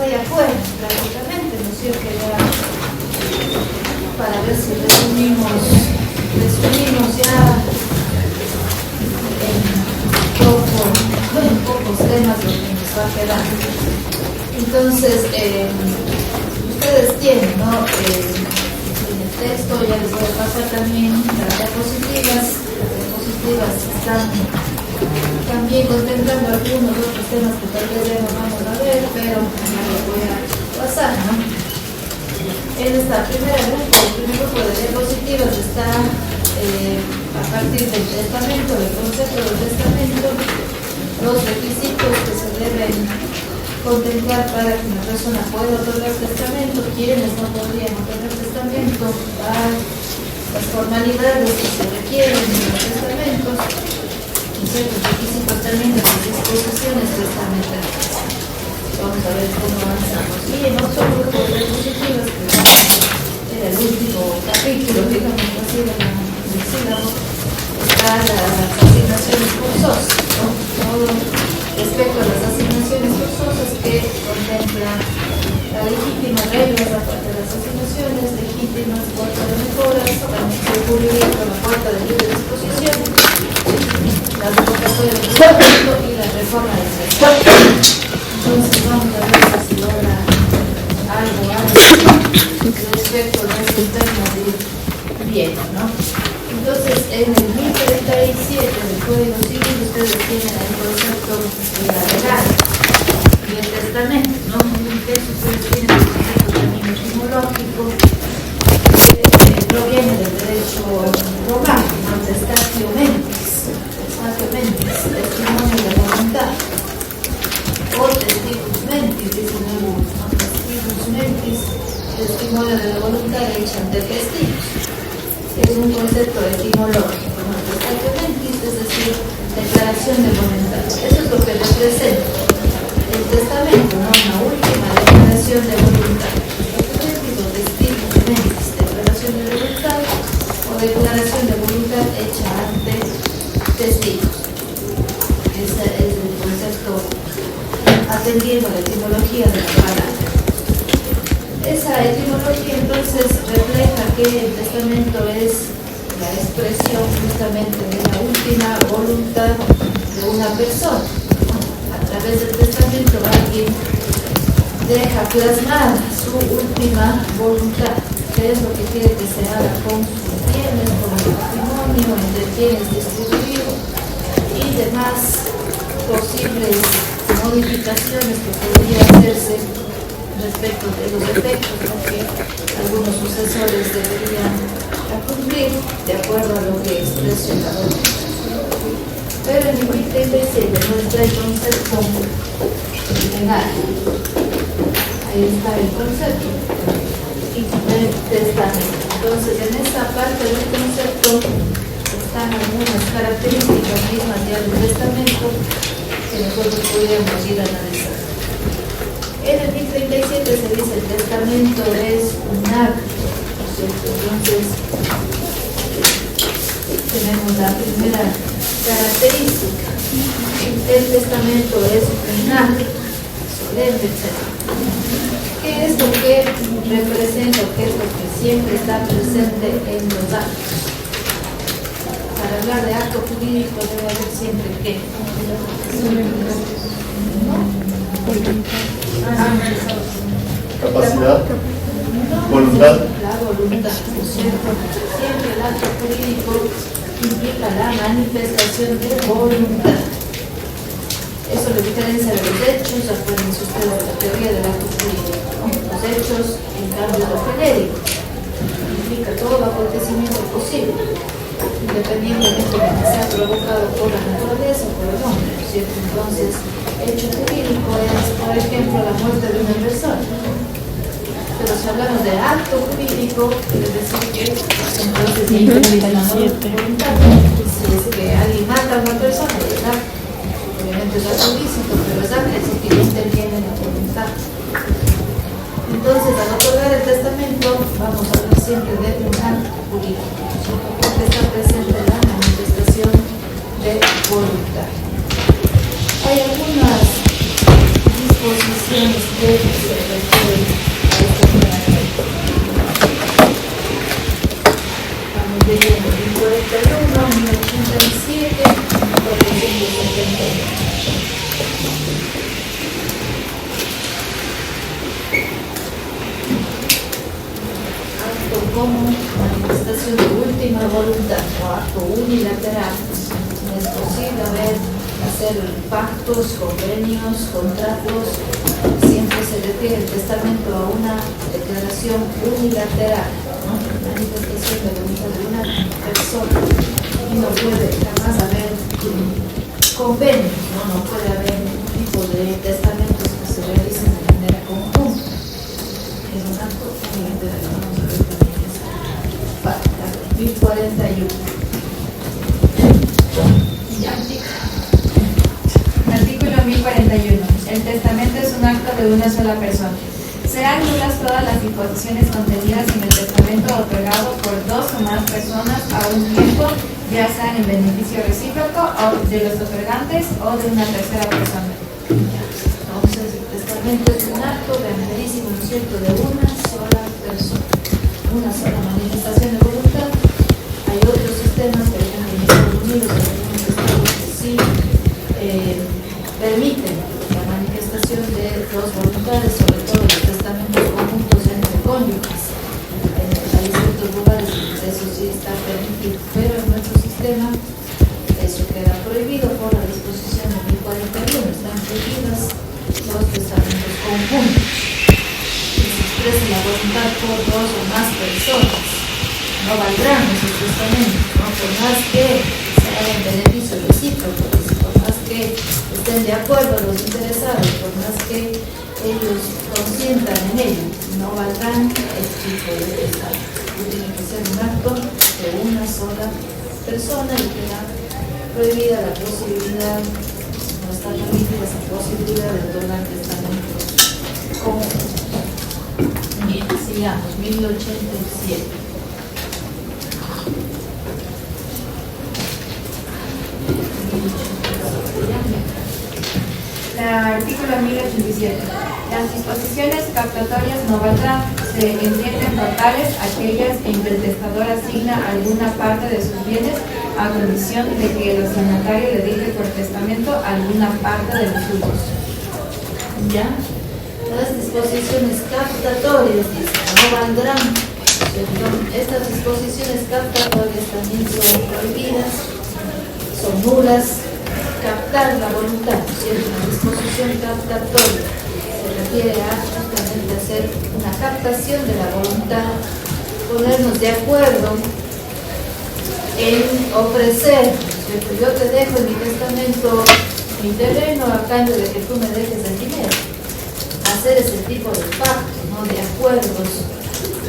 está ya fuera prácticamente, ¿no es cierto? Ya, para ver si resumimos ya en pocos temas lo que nos va a quedar. Entonces, ustedes tienen, ¿no? En el texto ya les voy a pasar también las diapositivas. Las diapositivas están también contemplando algunos otros temas que tal vez ya no vamos a ver, pero ya los voy a pasar, ¿no? En esta primer grupo de diapositivas está a partir del testamento, del concepto del testamento, los requisitos que se deben contemplar para que una persona pueda otorgar testamento, quienes no podrían otorgar testamento, las formalidades que se requieren en los testamentos y ciertos requisitos también de las disposiciones testamentarias. Vamos a ver cómo avanzamos. Y en otro grupo de diapositivas, que era el último capítulo, digamos así, del sílabo, está las asignaciones forzosas, ¿no? Todo respecto a las asignaciones forzosas que contemplan la legítima reglas aparte de las asignaciones, legítimas puerta de mejoras, también se cubriría con la puerta de libre disposición, la revocatoria del testamento y la reforma del testamento. Entonces vamos a ver si logra algo respecto a este tema de bien, ¿no? Entonces, en el 1037 del Código Civil, ustedes tienen el concepto de la legal y el testamento, ¿no? En el texto ustedes tienen el concepto también etimológico que proviene del derecho romano, ¿no? Testatio mentis, testimonio de la voluntad, o testivus mentis, dice en el uso, ¿no? Testivus mentis, testimonio de la voluntad hecha ante testigos. Es un concepto etimológico, ¿no? Testatio mentis, es decir, declaración de voluntad. Eso es lo que representa el testamento, ¿no? Una última declaración de voluntad. Testivus mentis, declaración de voluntad o declaración de voluntad hecha ante testigos. Ese es el concepto atendiendo a la etimología de la palabra. Esa etimología entonces refleja que el testamento es la expresión justamente de la última voluntad de una persona. A través del testamento alguien deja plasmada su última voluntad, que es lo que quiere que se haga con sus bienes, con el patrimonio, entre quienes distribuir y demás posibles modificaciones que podrían hacerse respecto de los efectos, ¿no? Que algunos sucesores deberían cumplir de acuerdo a lo que expresa la voluntad. Pero en el 1037 muestra el concepto legal. Ahí está el concepto del testamento. Entonces, en esta parte del concepto están algunas características mismas ya del testamento que nosotros podríamos ir a analizar. En el 1037 se dice el testamento es un acto, ¿no es cierto? Entonces, tenemos la primera característica. El testamento es un acto solemne, etc. ¿Qué es lo que representa o qué es lo que siempre está presente en los actos? Para hablar de acto jurídico debe haber siempre ¿qué? Capacidad, voluntad. La voluntad, ¿no es cierto? Siempre el acto jurídico implica la manifestación de voluntad. Eso lo diferencia de los hechos. Acuérdense ustedes de la teoría del acto jurídico, ¿no? Los hechos, en cambio, lo genérico implica todo acontecimiento posible, independientemente de que sea provocado por la naturaleza o por el hombre, ¿no es cierto? Entonces, hecho jurídico es, por ejemplo, la muerte de una persona. Pero si hablamos de acto jurídico, quiere decir que entonces implica la voluntad. Si es que alguien mata a una persona, ¿verdad? Obviamente es acto ilícito, pero es acto, es que interviene la voluntad. Entonces, al otorgar el testamento, vamos a hablar siempre de un acto jurídico, porque está presente la manifestación de voluntad. Hay algunas disposiciones que se refieren a esta práctica. Estamos leyendo 1041, 1087, 471. Acto como manifestación de última voluntad o acto unilateral. No es posible hacer pactos, convenios, contratos. Siempre se refiere el testamento a una declaración unilateral, ¿no? Manifestación de voluntad de una persona. Y no puede jamás haber convenios, ¿no? No puede haber un tipo de testamentos que se realicen de manera conjunta. Es un acto unilateral. Vamos a ver también esa parte. 1041. Artículo 1041. El testamento es un acto de una sola persona. Serán nulas todas las disposiciones contenidas en el testamento otorgado por dos o más personas a un tiempo, ya sean en beneficio recíproco o de los otorgantes o de una tercera persona. Entonces, el testamento es un acto grandísimo, ¿no es cierto?, de una sola persona, una sola manifestación de voluntad. Hay otros sistemas, por ejemplo, en Estados Unidos, algunos estados que sí permiten la manifestación de dos voluntades, sobre todo los testamentos conjuntos entre cónyuges. Hay ciertos lugares donde eso sí está permitido, pero en nuestro sistema eso queda prohibido por la disposición de 1041. Están prohibidas los testamentos conjuntos que se expresen la voluntad por dos o más personas. No valdrán esos testamentos, ¿no? Por más que se hagan beneficio recíproco, por más que estén de acuerdo los interesados, por más que ellos consientan en ello, no valdrán este tipo de testamento. Tiene que ser un acto de una sola persona y queda prohibida la posibilidad, no está permitida esa posibilidad de otorgar testamentos conjuntos. Bien, sigamos, 1087. Artículo 1087. Las disposiciones captatorias no valdrán. Se entienden por tales aquellas en que el testador asigna alguna parte de sus bienes a condición de que el signatario le deje por testamento alguna parte de los suyos. ¿Ya? Las disposiciones captatorias, dice, no valdrán. Estas disposiciones captatorias también son prohibidas, son nulas. Captar la voluntad, ¿cierto? Una disposición captatoria se refiere a justamente hacer una captación de la voluntad, ponernos de acuerdo en ofrecer, ¿cierto? Yo te dejo en mi testamento mi terreno a cambio de que tú me dejes el dinero. Hacer ese tipo de pactos, ¿no? De acuerdos,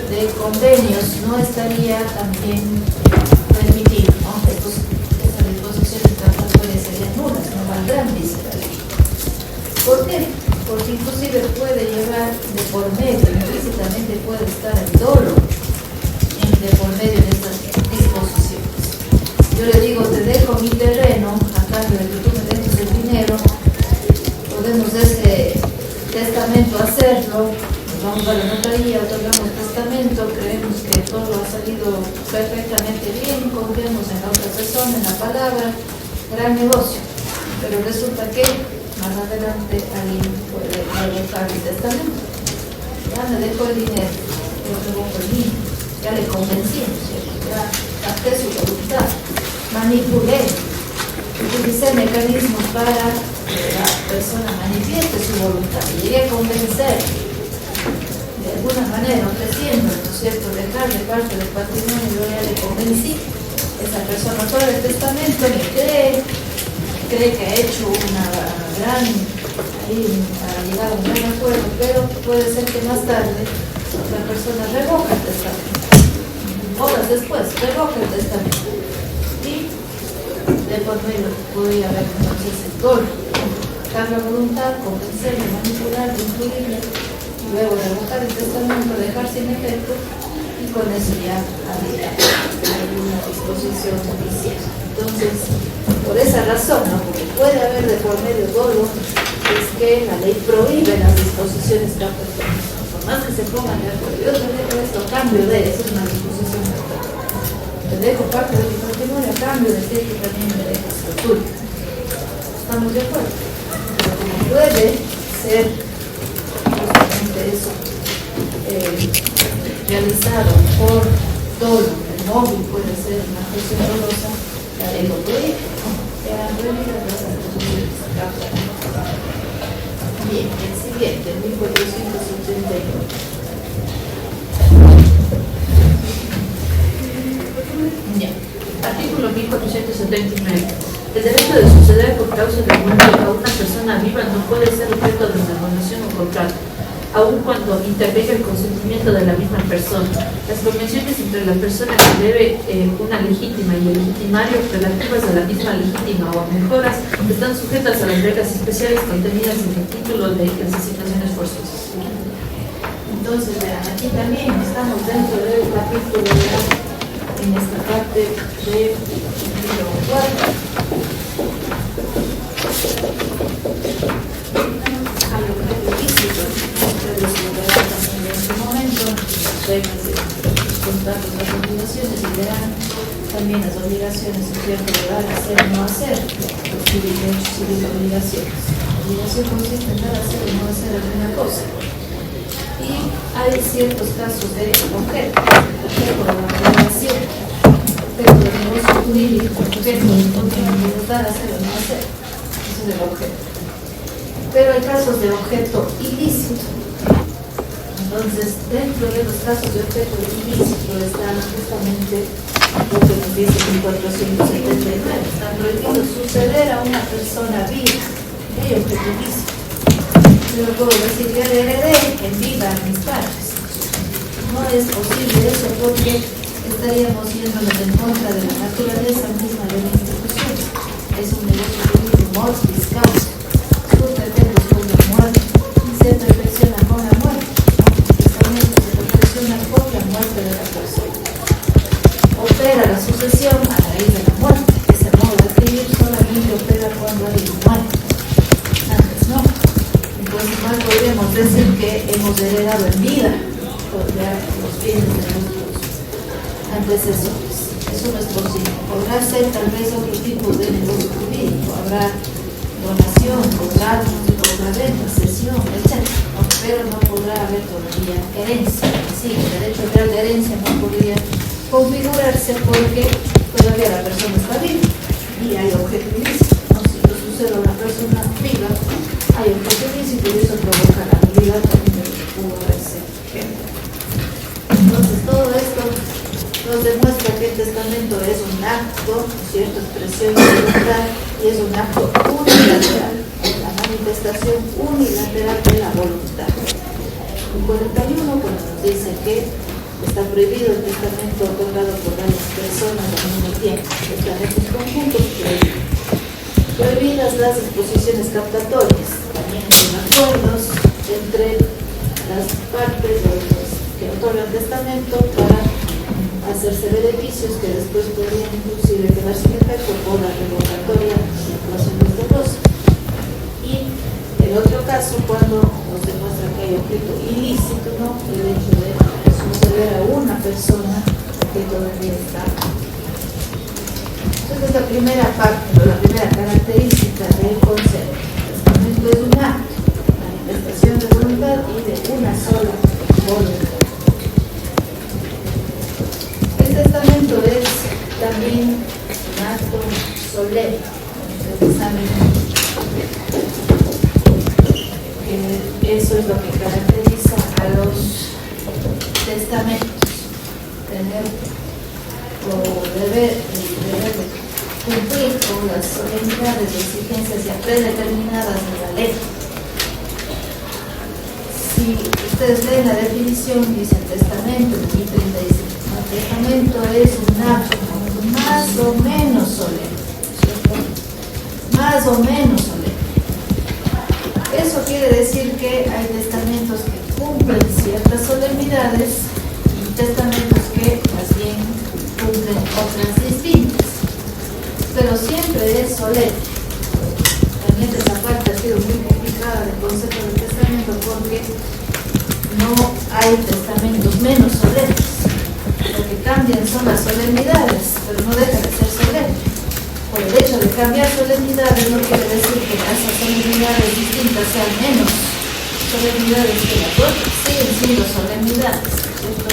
de convenios, no estaría también permitido, ¿no? Estas disposiciones captatorias serían nulas, no valdrán, dice la ley. ¿Por qué? Porque inclusive puede llevar de por medio, implícitamente puede estar el dolo de por medio de estas disposiciones. Yo le digo, te dejo mi terreno a cambio de que tú me dejes el dinero, podemos ese testamento hacerlo, vamos a la notaría, otorgamos el testamento, creemos que todo ha salido perfectamente bien, confiamos en la otra persona, en la palabra, gran negocio, pero resulta que más adelante alguien puede revocar el testamento. Ya me dejó el dinero, yo revoco el mío, ya le convencí, ¿cierto? Ya capté su voluntad, manipulé, utilicé mecanismos para que la persona manifieste su voluntad, llegué a convencer de alguna manera, ofreciendo, ¿no es cierto?, dejar de parte del patrimonio. Yo ya le convencí, esa persona fuera del testamento me cree que ha hecho una gran, ha llegado a un gran acuerdo, pero puede ser que más tarde la persona revoca el testamento, horas después revoca el testamento, y de por medio podría haber entonces el dolo, dar la voluntad, convencerle, manipular, influirle, y luego revocar el testamento, dejar sin efecto, y con eso ya habría alguna disposición judicial. Entonces, por esa razón, ¿no? Porque puede haber de por medio dolo, es que la ley prohíbe las disposiciones captatorias. Por más que se pongan de acuerdo, yo te dejo esto a cambio de, esa es una disposición captatoria. Te dejo parte de mi patrimonio a cambio de que tú también me dejas lo tuyo. ¿Estamos de acuerdo? Pero como puede ser justamente eso realizado por dolo, el móvil puede ser una cuestión dolosa, la ley lo prohíbe. Quedan prohibidas las disposiciones captatorias. Bien, el siguiente, 1489. Ya. Artículo 1479. El derecho de suceder por causa de muerte a una persona viva no puede ser objeto de una donación o contrato, aun cuando intervenga el consentimiento de la misma persona. Las convenciones entre la persona que debe una legítima y el legitimario relativas a la misma legítima o a mejoras están sujetas a las reglas especiales contenidas en el título de las asignaciones forzosas. Entonces, vean, aquí también estamos dentro del capítulo en esta parte de capítulo 4. Hay objeto ilícito, ustedes lo verán también en su momento, reglas de los contratos, las obligaciones, y verán también las obligaciones, es cierto, de dar, hacer o no hacer, los derechos y las obligaciones. La obligación consiste en dar, hacer o no hacer alguna cosa. Y hay ciertos casos de objeto de la obligación, objeto del negocio jurídico, objeto de dar, hacer o no hacer. Eso es el objeto. Pero hay casos de objeto ilícito. Entonces, dentro de los casos de objeto ilícito están justamente lo que nos dice 1479. Está prohibido suceder a una persona viva. Hay objeto ilícito. Yo puedo decir, ya le heredé en vida a mis padres. No es posible eso porque estaríamos yéndonos en contra de la naturaleza misma de la institución. Es un negocio jurídico mortis causa. Sus defectos con la muerte se perfecciona con la muerte. El testamento se perfecciona con la muerte de la persona. Opera la sucesión a raíz de la muerte. Ese modo de escribir solamente opera cuando hay muerte. Antes no. Entonces más podríamos decir que hemos heredado en vida los bienes de nuestros antecesores. Eso no es posible. Podrá ser tal vez otro tipo de negocio jurídico. Habrá donación, contrato, compraventa, cesión, etc. Pero no podrá haber todavía herencia. Sí, el derecho real de herencia no podría configurarse porque todavía la persona está viva y hay objeto ilícito. ¿No? Si no sucede a una persona viva, hay objeto ilícito y eso provoca la nulidad también de lo que pudo haberse. Entonces, todo esto nos demuestra que el testamento es un acto, cierta expresión de voluntad, y es un acto unilateral, la manifestación unilateral de la voluntad. El 41, cuando nos dice que está prohibido el testamento otorgado por varias personas al mismo tiempo, testamentos conjuntos prohibidas las disposiciones captatorias, también los acuerdos entre las partes o los que otorgan testamento para hacerse beneficios que después podrían inclusive quedar sin efecto por la revocatoria de actuaciones dolosas. Y el otro caso, cuando nos demuestra que hay objeto ilícito, ¿no? El hecho de suceder a una persona que todavía está. Entonces, la primera parte, la primera característica del concepto. El testamento es un acto, manifestación de voluntad y de una sola voluntad. El testamento es también un acto solemne. Ustedes saben que eso es lo que caracteriza a los testamentos, tener o deber de cumplir con las solemnidades y exigencias ya predeterminadas de la ley. Si ustedes leen la definición, dice el testamento, el 1035. El testamento es un acto más o menos solemne, ¿cierto? Más o menos solemne. Eso quiere decir que hay testamentos que cumplen ciertas solemnidades y testamentos que más bien cumplen otras distintas. Pero siempre es solemne. Realmente esa parte ha sido muy complicada otorgada del concepto del testamento porque no hay testamentos menos solemnes. Lo que cambian son las solemnidades, pero no deja de ser solemne. Por el hecho de cambiar solemnidades no quiere decir que esas solemnidades distintas sean menos solemnidades que las otras, siguen siendo solemnidades, ¿cierto?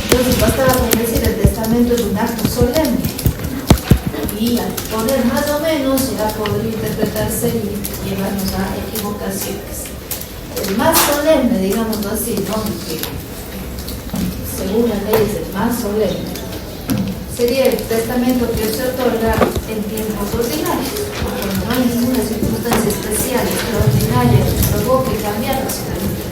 Entonces bastaba con decir el testamento es un acto solemne y al poner más o menos ya podría interpretarse y llevarnos a equivocaciones. El más solemne, digámoslo así, ¿no? Que según la ley es el más solemne, sería el testamento que se otorga en tiempos ordinarios, cuando no hay ninguna circunstancia especial, extraordinaria, que provoque cambiar la solemnidad.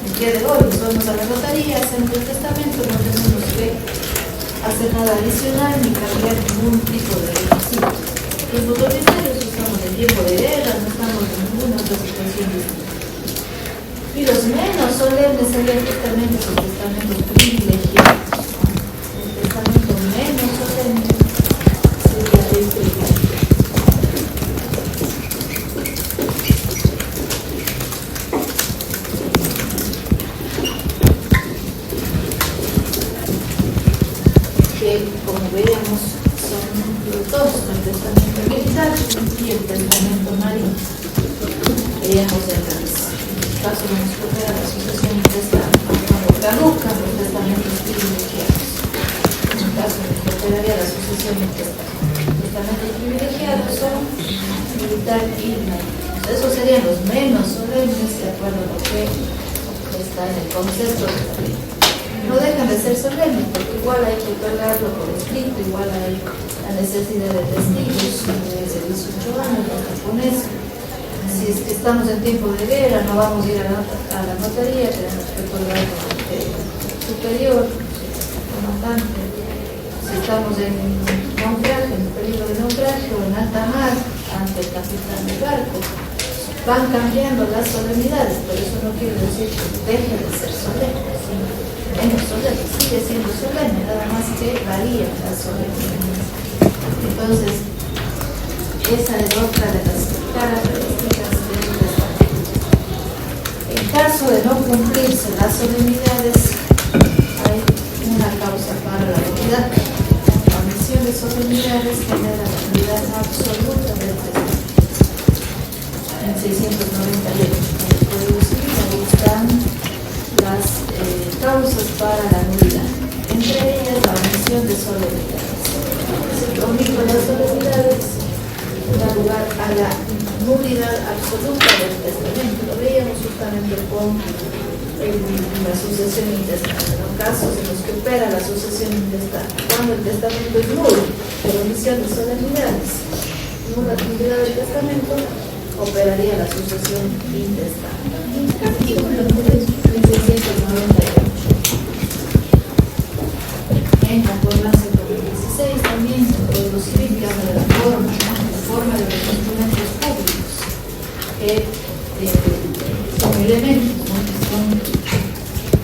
El día de hoy nos vamos a la notaría, hacemos el testamento, no tenemos que hacer nada adicional ni cambiar ningún tipo de requisito. En tiempos ordinarios estamos en tiempo de guerra, no estamos en ninguna otra situación distinta. Y los menos solemnes serían justamente los testamentos privilegiados. El testamento menos solemne sería el privilegiado. Que, como veremos, son los dos, el testamento militar y el testamento marino. Veíamos el caso de nos coopera la asociación intestada, cuando caducan los testamentos privilegiados. En el caso de cooperaría la asociación intestada. Los testamentos privilegiados son militar y marino. Esos serían los menos solemnes de acuerdo a lo que está en el concepto de la ley. No dejan de ser solemnes, porque igual hay que otorgarlo por escrito, igual hay la necesidad de testigos, desde 18 años hasta con eso. Si es que estamos en tiempo de guerra, no vamos a ir a la notaría, tenemos que otorgar el superior, el comandante. Si estamos en naufragio, en peligro de naufragio, en alta mar, ante el capitán del barco, van cambiando las solemnidades, pero eso no quiere decir que deje de ser solemne, sino menos solemne, sigue siendo solemne, nada más que varía las solemnidades. Entonces, esa es otra de las características del testamento. En caso de no cumplirse las solemnidades, hay una causa para la nulidad. La omisión de solemnidades genera la nulidad absoluta del testamento. En 698, en el Código Civil, ahí están las causas para la nulidad. Entre ellas, la omisión de solemnidades. Si omito las solemnidades, da lugar a la nulidad absoluta del testamento. Lo veíamos justamente con la sucesión intestada. En los casos en los que opera la sucesión intestada, cuando el testamento es nulo, por omisión de solemnidades, nula nulidad del testamento, operaría la sucesión intestada. Artículo 1698. En concordancia con el 16 también, el Código Civil que habla de la forma de los instrumentos públicos, que son elementos, ¿no? Que son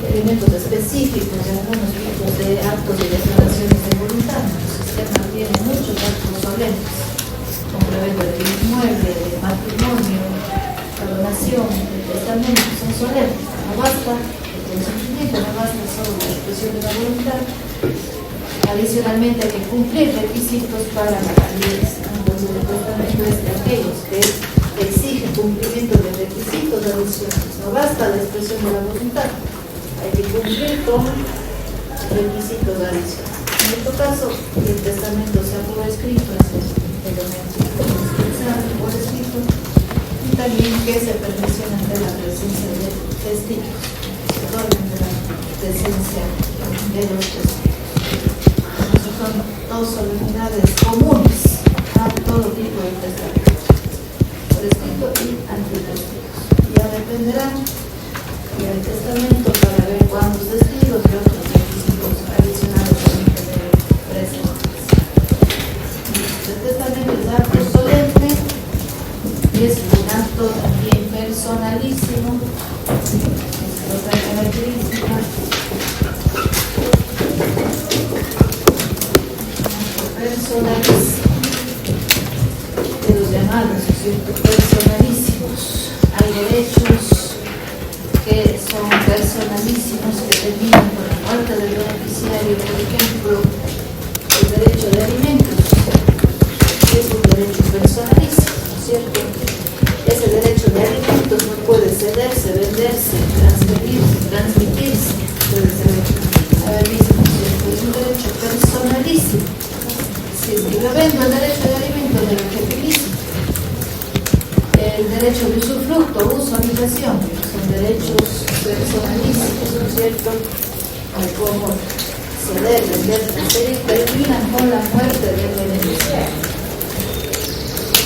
elementos específicos de algunos tipos de actos y declaraciones de voluntad. El sistema tiene muchos actos solemnes, complemento del inmueble, de matrimonio, la donación, el testamento, son solemnes. No basta el consentimiento, no basta solo la expresión de la voluntad. Adicionalmente hay que cumplir requisitos para la validez. Entonces el testamento es de aquellos que exigen cumplimiento de requisitos adicionales. No basta la expresión de la voluntad, hay que cumplir con requisitos adicionales. En este caso, el testamento sea por escrito, es el elemento indispensable por escrito, y también que se permisión ante la presencia de testigos, se otorgan de la presencia de los testigos. Son dos solemnidades comunes a todo tipo de testamento, por escrito y ante testigos. Ya dependerá del testamento para ver cuántos testigos y otros requisitos adicionales también tener presentes. El testamento es acto solemne y es un acto también personalísimo, es otra característica. Personales de los llamados, ¿cierto? Personalísimos. derechos que son personalísimos, que terminan con la muerte del beneficiario. Por ejemplo, el derecho de alimentos es un derecho personalísimo, ¿no es cierto? Ese derecho de alimentos no puede cederse, venderse, transmitirse, puede ser a ver mismo, ¿no es cierto? Es un derecho personalísimo. Si yo vendo el derecho de alimentos de lo que utilizo, el derecho de usufructo, uso, habitación, son derechos personalísimos, ¿no es cierto? Como ceder, vender, transferir, terminan con la muerte del beneficiario.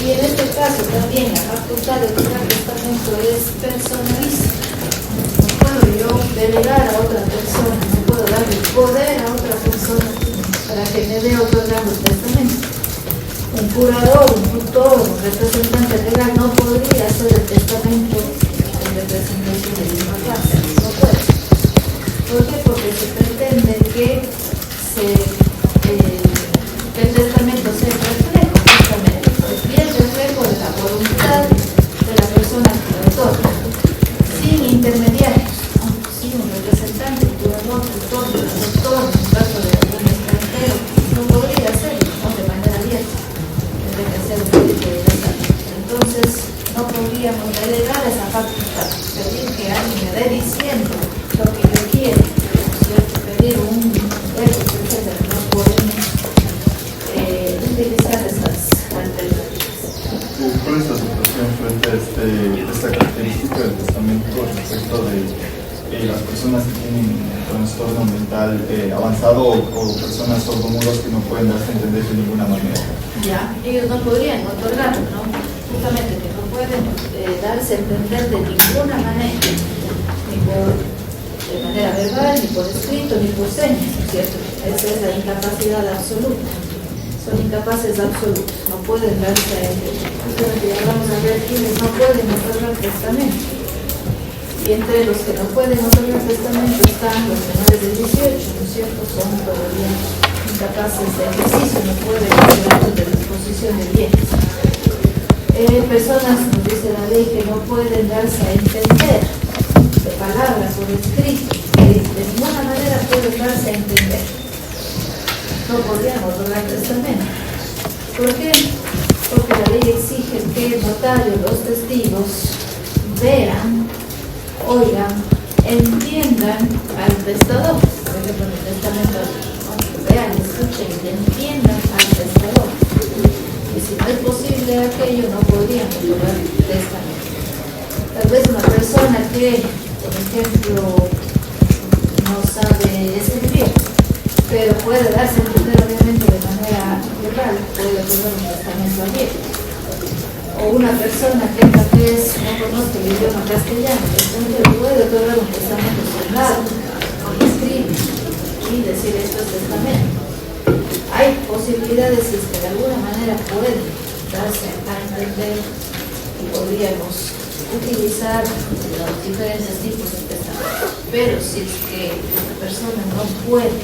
Y en este caso también la facultad de otorgar testamento es personalísima. No puedo yo delegar a otra persona, no puedo darle poder a otra persona para que me dé otorgando el testamento. Un curador, un tutor, un representante legal no podría hacer el testamento en representación de misma clase. No puede. ¿Por qué? Porque se pretende que el testamento sea reflejo, justamente. Es bien reflejo de la voluntad de la persona que lo otorga, sin intermediarios, ¿no? Sin un representante, un curador, tutor, doctor, en caso de algún extranjero, no podría hacerlo, ¿no? De manera abierta. Tendría que ser un derecho de testamento. Entonces, no podríamos delegar esa facultad, pedir que alguien me dé diciendo lo que yo quiero, ¿cierto? Pedir un derecho, etcétera. No podemos utilizar esas alternativas. ¿Cuál es la situación frente a esta característica del testamento respecto de las personas que tienen trastorno mental avanzado o personas sordomudas que no pueden darse a entender de ninguna manera? Ya, ellos no podrían otorgarlo, ¿no? Justamente que no pueden darse a entender de ninguna manera, ni de manera verbal, ni por escrito, ni por señas, ¿no es cierto? Esa es la incapacidad absoluta. Son incapaces absolutos, no pueden darse a entender. Justamente ya vamos a ver quienes no pueden otorgar testamento. Y entre los que no pueden otorgar testamento están los menores de 18, ¿no es cierto? Son todavía incapaces de ejercicio, no pueden hacer actos de disposición de bienes. Personas, nos dice la ley, que no pueden darse a entender de palabras o de escrito, que de ninguna manera pueden darse a entender. No podrían otorgar testamento. ¿Por qué? Porque la ley exige que el notario, los testigos, vean, oigan, entiendan al testador. Por ejemplo, en el testamento, ¿no? Vean, escuchen y entiendan al testador. Y si no es posible aquello, no podrían otorgar testamento. Tal vez una persona que, por ejemplo, no sabe escribir, pero puede darse a entender obviamente de manera verbal, puede otorgar un testamento abierto. O una persona que tal vez no conozca el idioma castellano, puede otorgar un testamento hablado, con escrito, y decir esto es testamento. Hay posibilidades si es que de alguna manera pueden darse a entender y podríamos utilizar los diferentes tipos de testamento. Pero si es que la persona no puede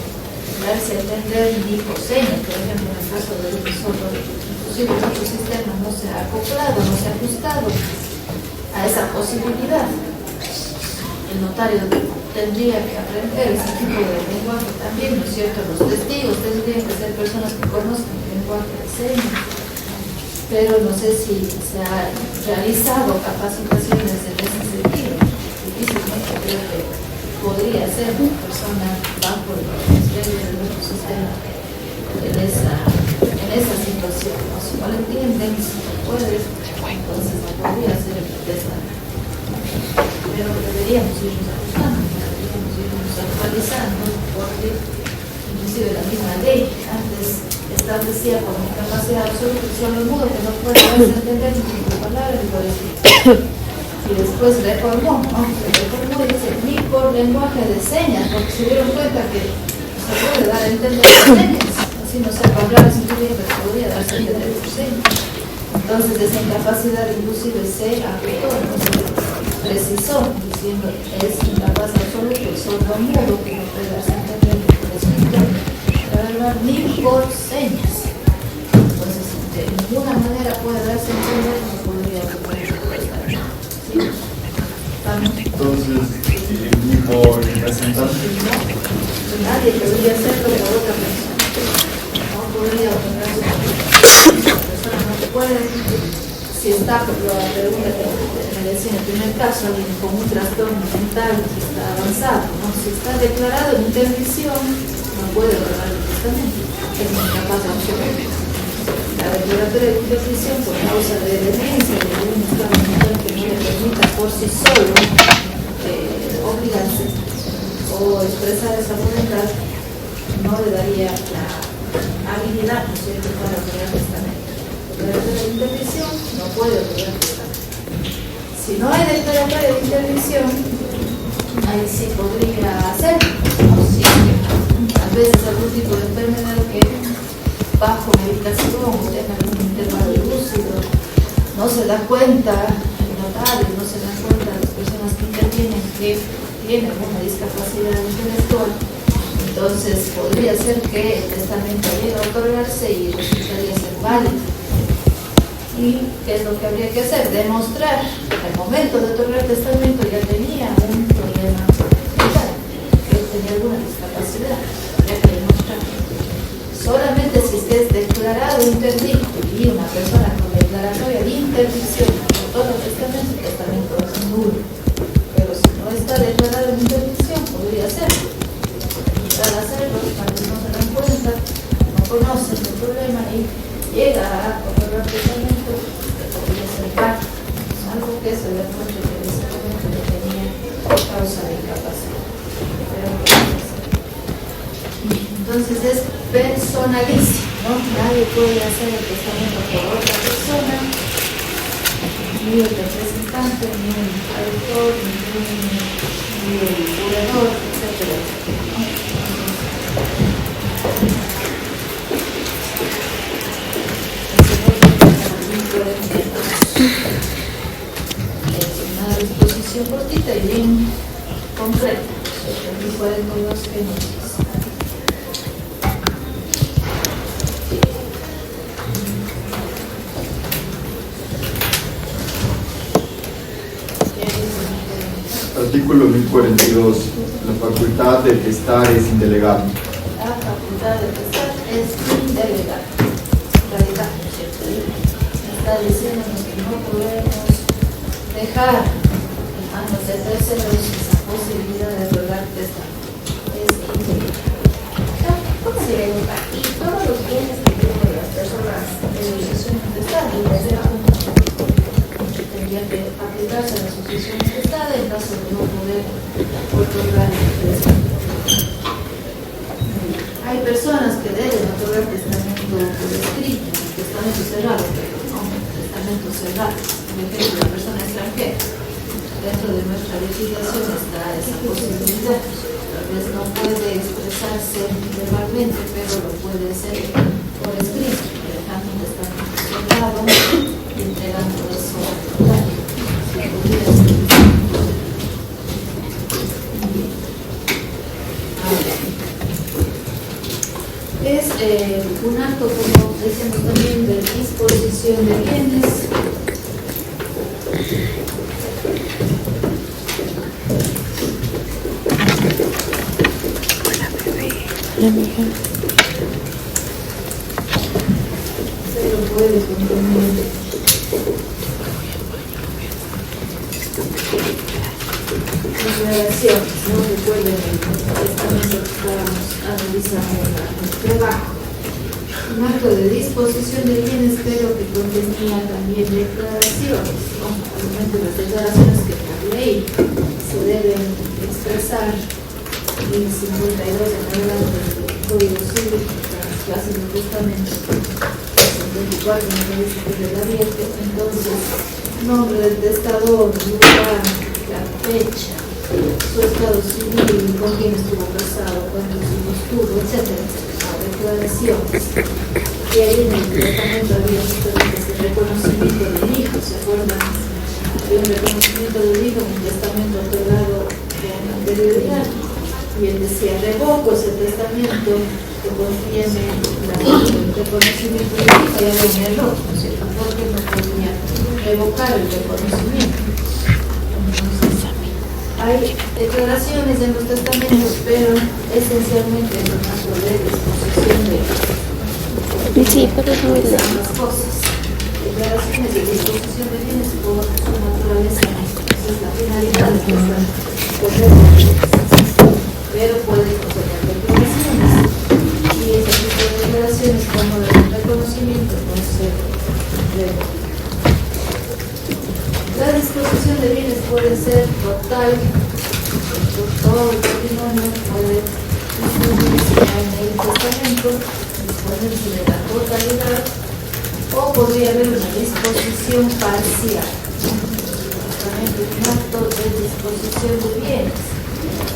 darse a entender ni por señas, por ejemplo, en el caso del sordo, inclusive nuestro sistema no se ha acoplado, no se ha ajustado a esa posibilidad. El notario tendría que aprender ese tipo de lenguaje también, ¿no es cierto? Los testigos tendrían que ser personas que conozcan el lenguaje de señas, pero no sé si se ha realizado capacitaciones en ese sentido. Difícilmente creo que podría ser una persona bajo los niveles de nuestro sistema en esa situación, ¿no? Si no lo entienden, si no puede, entonces no podría ser el testamento. Pero deberíamos irnos ajustando, deberíamos irnos actualizando, porque inclusive la misma ley antes establecía como incapacidad absoluta que son los mudos que no pueden darse a entender ni por palabras ni por escrito. Y después reformó, ¿no? Se reformó y dice, ni por lenguaje de señas, porque se dieron cuenta que se puede dar a entender por señas, así no se hablar escribir, pero podría darse a entender por señas. Entonces esa incapacidad inclusive se aplicó, ¿no? Se precisó, diciendo, es incapaz absoluto, el sordo mudo que no puede darse a entender por escrito, para hablar ni por señas. Entonces, de ninguna manera puede darse a entender, no podría ocurrir. Entonces, ni por representante. Nadie podría hacerlo por otra persona. No podría otorgar su persona. La persona no puede. Si está, por la pregunta que me decía en el primer caso, alguien con un trastorno mental que está avanzado, ¿no? Si está declarado en interdición, no puede otorgar el testamento. Es incapaz de hacerlo. La declaratoria de interdición por causa de demencia de un estado mental que no le permita por sí solo obligarse o expresar esa voluntad, no le daría la habilidad, ¿no es cierto?, para otorgar testamento. La declaratoria de interdición no puede otorgar testamento. Si no hay declaratoria de interdición, ahí sí podría hacerlo, ¿no? Si a veces algún tipo de enfermedad que bajo medicación o tenga algún intervalo lúcido, no se da cuenta, el notario no se da cuenta de las personas que intervienen que tienen alguna discapacidad intelectual, entonces podría ser que el testamento llegue a otorgarse y resultaría ser válido. ¿Y qué es lo que habría que hacer? Demostrar que al momento de otorgar el testamento ya tenía un problema mental, que tenía alguna discapacidad, habría que demostrar. Solamente si es declarado interdicto y una persona con declaratoria de interdicción por todo el testamento es nulo. Pero si no está declarado en interdicción, podría hacerlo. Al hacerlo, los padres no se dan cuenta, no conocen el problema y llega a otorgar testamento que podría ser parte, algo que se le muestre que en ese momento le tenía causa de incapacidad. Pero entonces es personalísimo, ¿no? Nadie puede hacer el testamento por otra persona, ni el representante, ni el autor, ni el curador, etc. Es una disposición cortita y bien concreta, sobre 42 que nos dice. Artículo 1042. La facultad de testar es indelegable. La facultad de testar es indelegable. En realidad, ¿no es cierto? Está diciéndonos que no podemos dejar en manos de terceros esa posibilidad de otorgar testamento. Es indelegable. Y todos los bienes que tienen las personas en sucesión intestada, tendría que aplicarse a la sucesión intestada en caso de no poder otorgar el testamento. Hay personas que deben otorgar testamento por escrito, testamento cerrado, pero no, testamento cerrado. Por ejemplo, la persona extranjera. Dentro de nuestra legislación está esa posibilidad. Tal vez no puede expresarse verbalmente, pero lo puede hacer por escrito, dejando un testamento cerrado y entregando eso al notario. Es un acto, como decíamos también, de disposición de bienes. Se lo puede contener. Declaraciones, ¿no? Recuerden el testamento que estábamos analizando en el trabajo. Un acto de disposición de bienes, pero que contenía también declaraciones, ¿no? Obviamente las declaraciones que por ley se deben expresar en 52 en adelante del Código Civil, las clases de testamento, 54 me dice que le advierte. Entonces, nombre del testador, lugar, la fecha, su estado civil, con quién estuvo casado, cuántos hijos tuvo, etcétera, declaraciones. Y ahí en el testamento había justamente ese reconocimiento del hijo, ¿se acuerdan? Había un reconocimiento del hijo en un testamento otorgado con anterioridad. Y él decía, revoco ese testamento que contiene el reconocimiento del hijo, y había un error, ¿no es cierto? Porque no podía revocar el reconocimiento. Entonces, Hay declaraciones en los testamentos, pero esencialmente es un acto de disposición de Sí, pero es muy largo. las cosas. Declaraciones de disposición de bienes por su naturaleza. Esa es la finalidad de esta pero puede contener declaraciones. Y ese tipo de declaraciones, como de reconocimiento, no se debe. La disposición de bienes puede ser total, todo el patrimonio puede disponerse en el testamento, disponerse de la totalidad, o podría haber una disposición parcial, justamente un acto de disposición de bienes,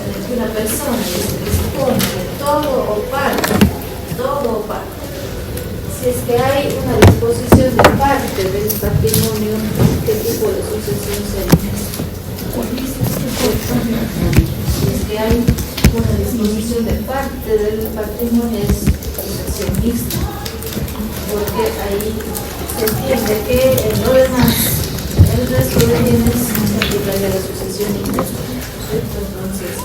en el que una persona dispone de todo o parte, Si es que hay una disposición de parte del patrimonio, ¿qué tipo de sucesión sería? Si es que hay una disposición de parte del patrimonio, es sucesión mixta, porque ahí se entiende que en lo demás, el resto de bienes se aplicaría la sucesión inversa. Entonces,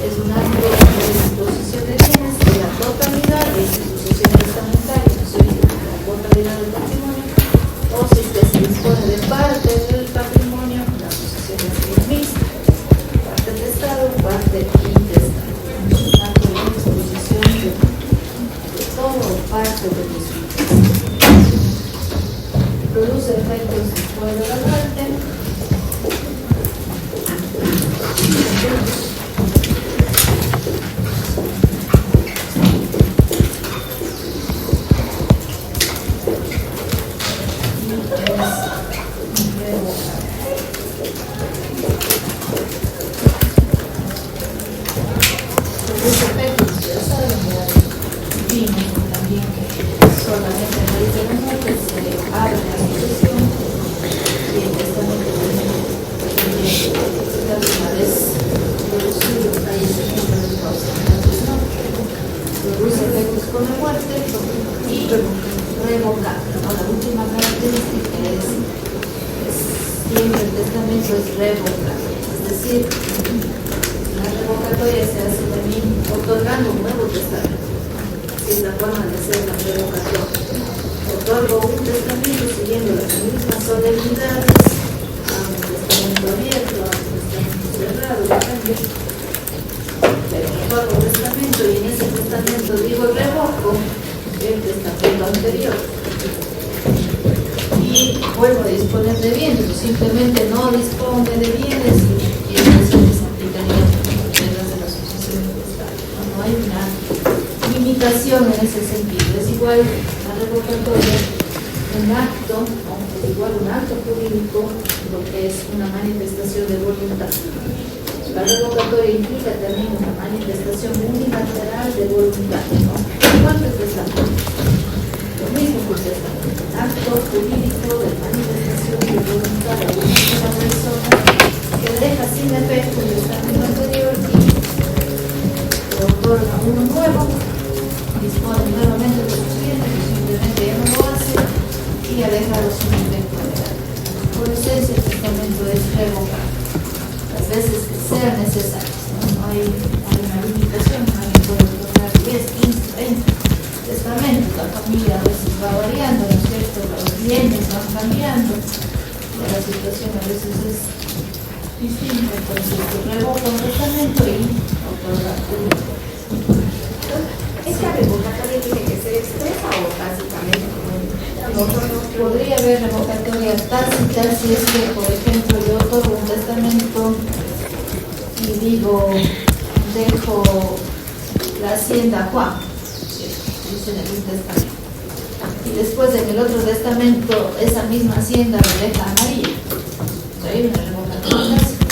es un acto de disposición de bienes de la totalidad de esa sucesión testamentaria, la totalidad del patrimonio, o si se dispone de parte del patrimonio, la sucesión es mixta, parte testado, parte intestada. Un acto de disposición de todo o parte del mismo. Produce efectos después de la muerte. Simplemente no dispone de bienes y eso se aplicaría a las reglas de la sucesión del Estado. No hay una limitación en ese sentido. Es igual la revocatoria, un acto, aunque es igual un acto jurídico, lo que es una manifestación de voluntad. La revocatoria implica también una manifestación unilateral de voluntad, ¿no? Igual que el testamento. Lo mismo que el testamento. Acto jurídico de manifestación de voluntad de una persona que deja sin efecto el testamento anterior y le otorga uno nuevo, dispone nuevamente de sus bienes, que simplemente ya no lo hace y ha dejado sin efecto legal. Por eso ese testamento es revocable las veces que sean necesarias, ¿no? No hay una limitación, alguien puede otorgar 10, 15, 20 testamentos. La familia a veces va variando, ¿no es cierto? Los bienes van cambiando, la situación a veces es distinta, entonces se revoca un testamento y otorga uno. ¿Esta revocatoria tiene que ser expresa o básicamente? Podría haber revocatoria tácita si es que, por ejemplo, yo otorgo un testamento y digo, dejo la hacienda a Juan, dice en el testamento, y después en el otro testamento esa misma hacienda me deja a María. Hay una revocatoria tácita,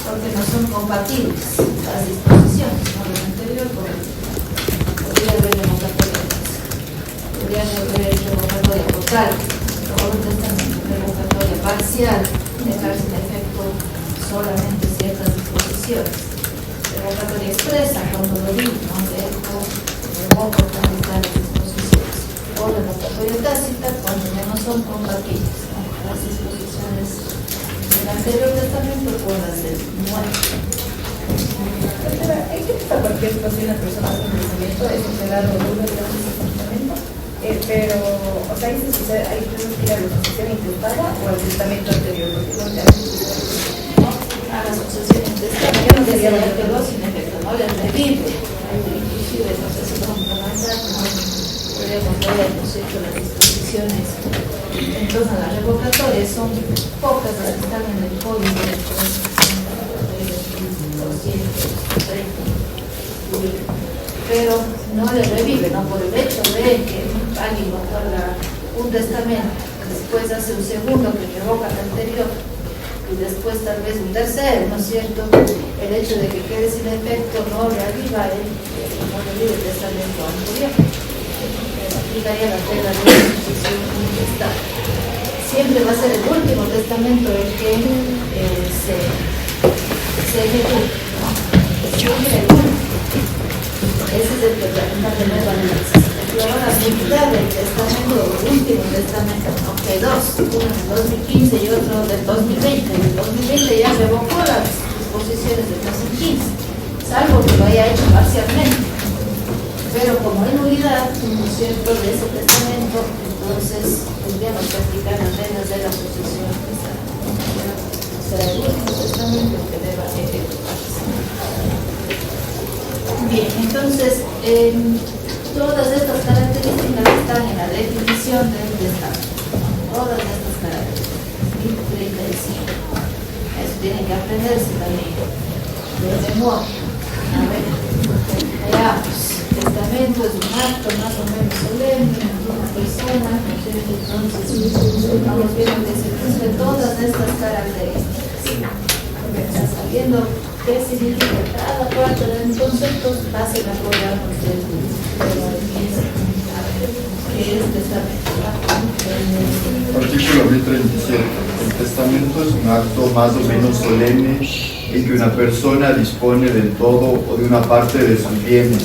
porque no son compatibles las disposiciones, ¿no? Lo anterior podría haber revocatoria tácita, podría haber revocatoria total, o un testamento, revocatoria parcial, dejar sin efecto solamente ciertas disposiciones. Revocatoria expresa, cuando lo digo, no revoco también las disposiciones. O revocatoria tácita, cuando ya no son compatibles, ¿no? Las disposiciones de anterior testamento pueda ser nuevo. ¿En qué está cualquier situación de personas con testamento? Es entregar o no el testamento. Pero, o sea, ahí se sucede, ahí tenemos que ir a la sucesión intestada o al testamento anterior. Porque no te A la sucesión intestada no sería la que lo sin efecto, no le revive. Inclusive, no sé si vamos a avanzar, podríamos ver, ¿no es cierto?, las disposiciones en torno a las revocatorias son pocas las que están en el código de 230, pero no le revive, ¿no? Por el hecho de que alguien otorga un testamento, después hace un segundo que revoca el anterior y después tal vez un tercero, ¿no es cierto? El hecho de que quede sin efecto no reaviva no revive el testamento anterior. Aplicaría las reglas de la sucesión intestada. Siempre va a ser el último testamento el que se ejecute, ¿no? Siempre el último. Ese es el que plantea de nuevo análisis. Luego la mitad del testamento, el último testamento, ¿no? Que hay dos, uno del 2015 y otro del 2020. En el 2020 ya revocó las disposiciones del 2015, salvo que lo haya hecho parcialmente. Pero como hay nulidad, ¿no es cierto?, de ese testamento, entonces tendríamos que aplicar las reglas de la sucesión. Será el último testamento que deba ejecutarse. Bien, entonces, todas estas características están en la definición del testamento. Todas estas características. 35. Eso tienen que aprenderse también. De memoria. A ver, veamos. El testamento es un acto más o menos solemne de una persona, entonces vamos viendo que se cumple todas estas características. Sabiendo qué significa cada parte de los conceptos, fácil acordarnos de qué es testamento. Artículo 1037. El testamento es un acto más o menos solemne en que una persona dispone del todo o de una parte de sus bienes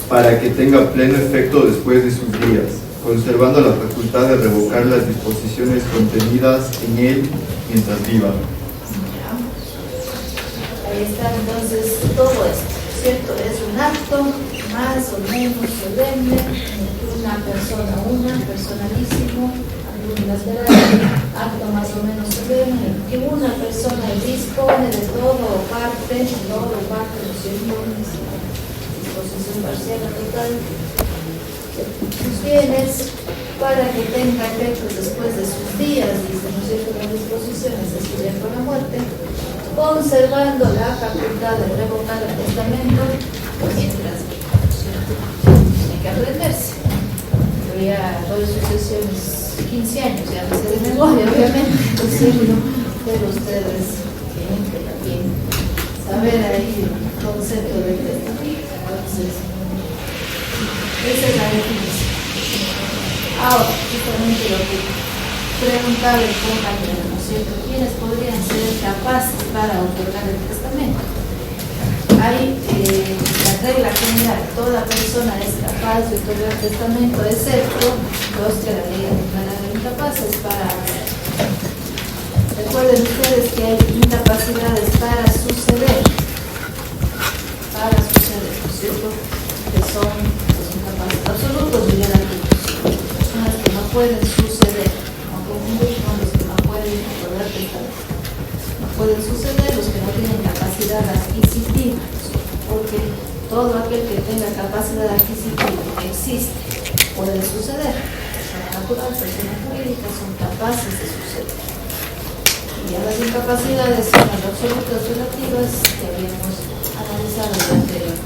para que tenga pleno efecto después de sus días, conservando la facultad de revocar las disposiciones contenidas en él mientras viva. Ahí está entonces todo esto, ¿cierto? Es un acto más o menos solemne en que una personalísimo, acto más o menos solemne en que una persona dispone de todo o parte, ¿no es cierto? Disposición parcial o total de sus bienes para que tenga efectos después de sus días, dice, ¿no es cierto?, las disposiciones de su día con la muerte, conservando la facultad de revocar el testamento mientras viva. Hay que aprenderse. Yo ya doy sucesiones 15 años, ya no sé de memoria, obviamente, pero ustedes tienen que también saber ahí el concepto del testamento. Entonces, esa es la definición. Ahora, justamente lo que preguntaba el compañero, ¿no es cierto?, ¿quiénes podrían ser capaces para otorgar el testamento? Hay la regla general, toda persona es capaz de otorgar el testamento, excepto los que la ley declara incapaces para hacer. Recuerden ustedes que hay incapacidades para suceder, ¿no es cierto?, que son los incapaces absolutos y relativos, personas que no pueden suceder, no confundir con los que no pueden otorgar testamento. No pueden suceder los que no tienen capacidad adquisitiva, porque todo aquel que tenga capacidad adquisitiva existe, puede suceder. Persona natural, persona jurídica son capaces de suceder. Y a las incapacidades son las absolutas relativas que habíamos analizado en el anterior.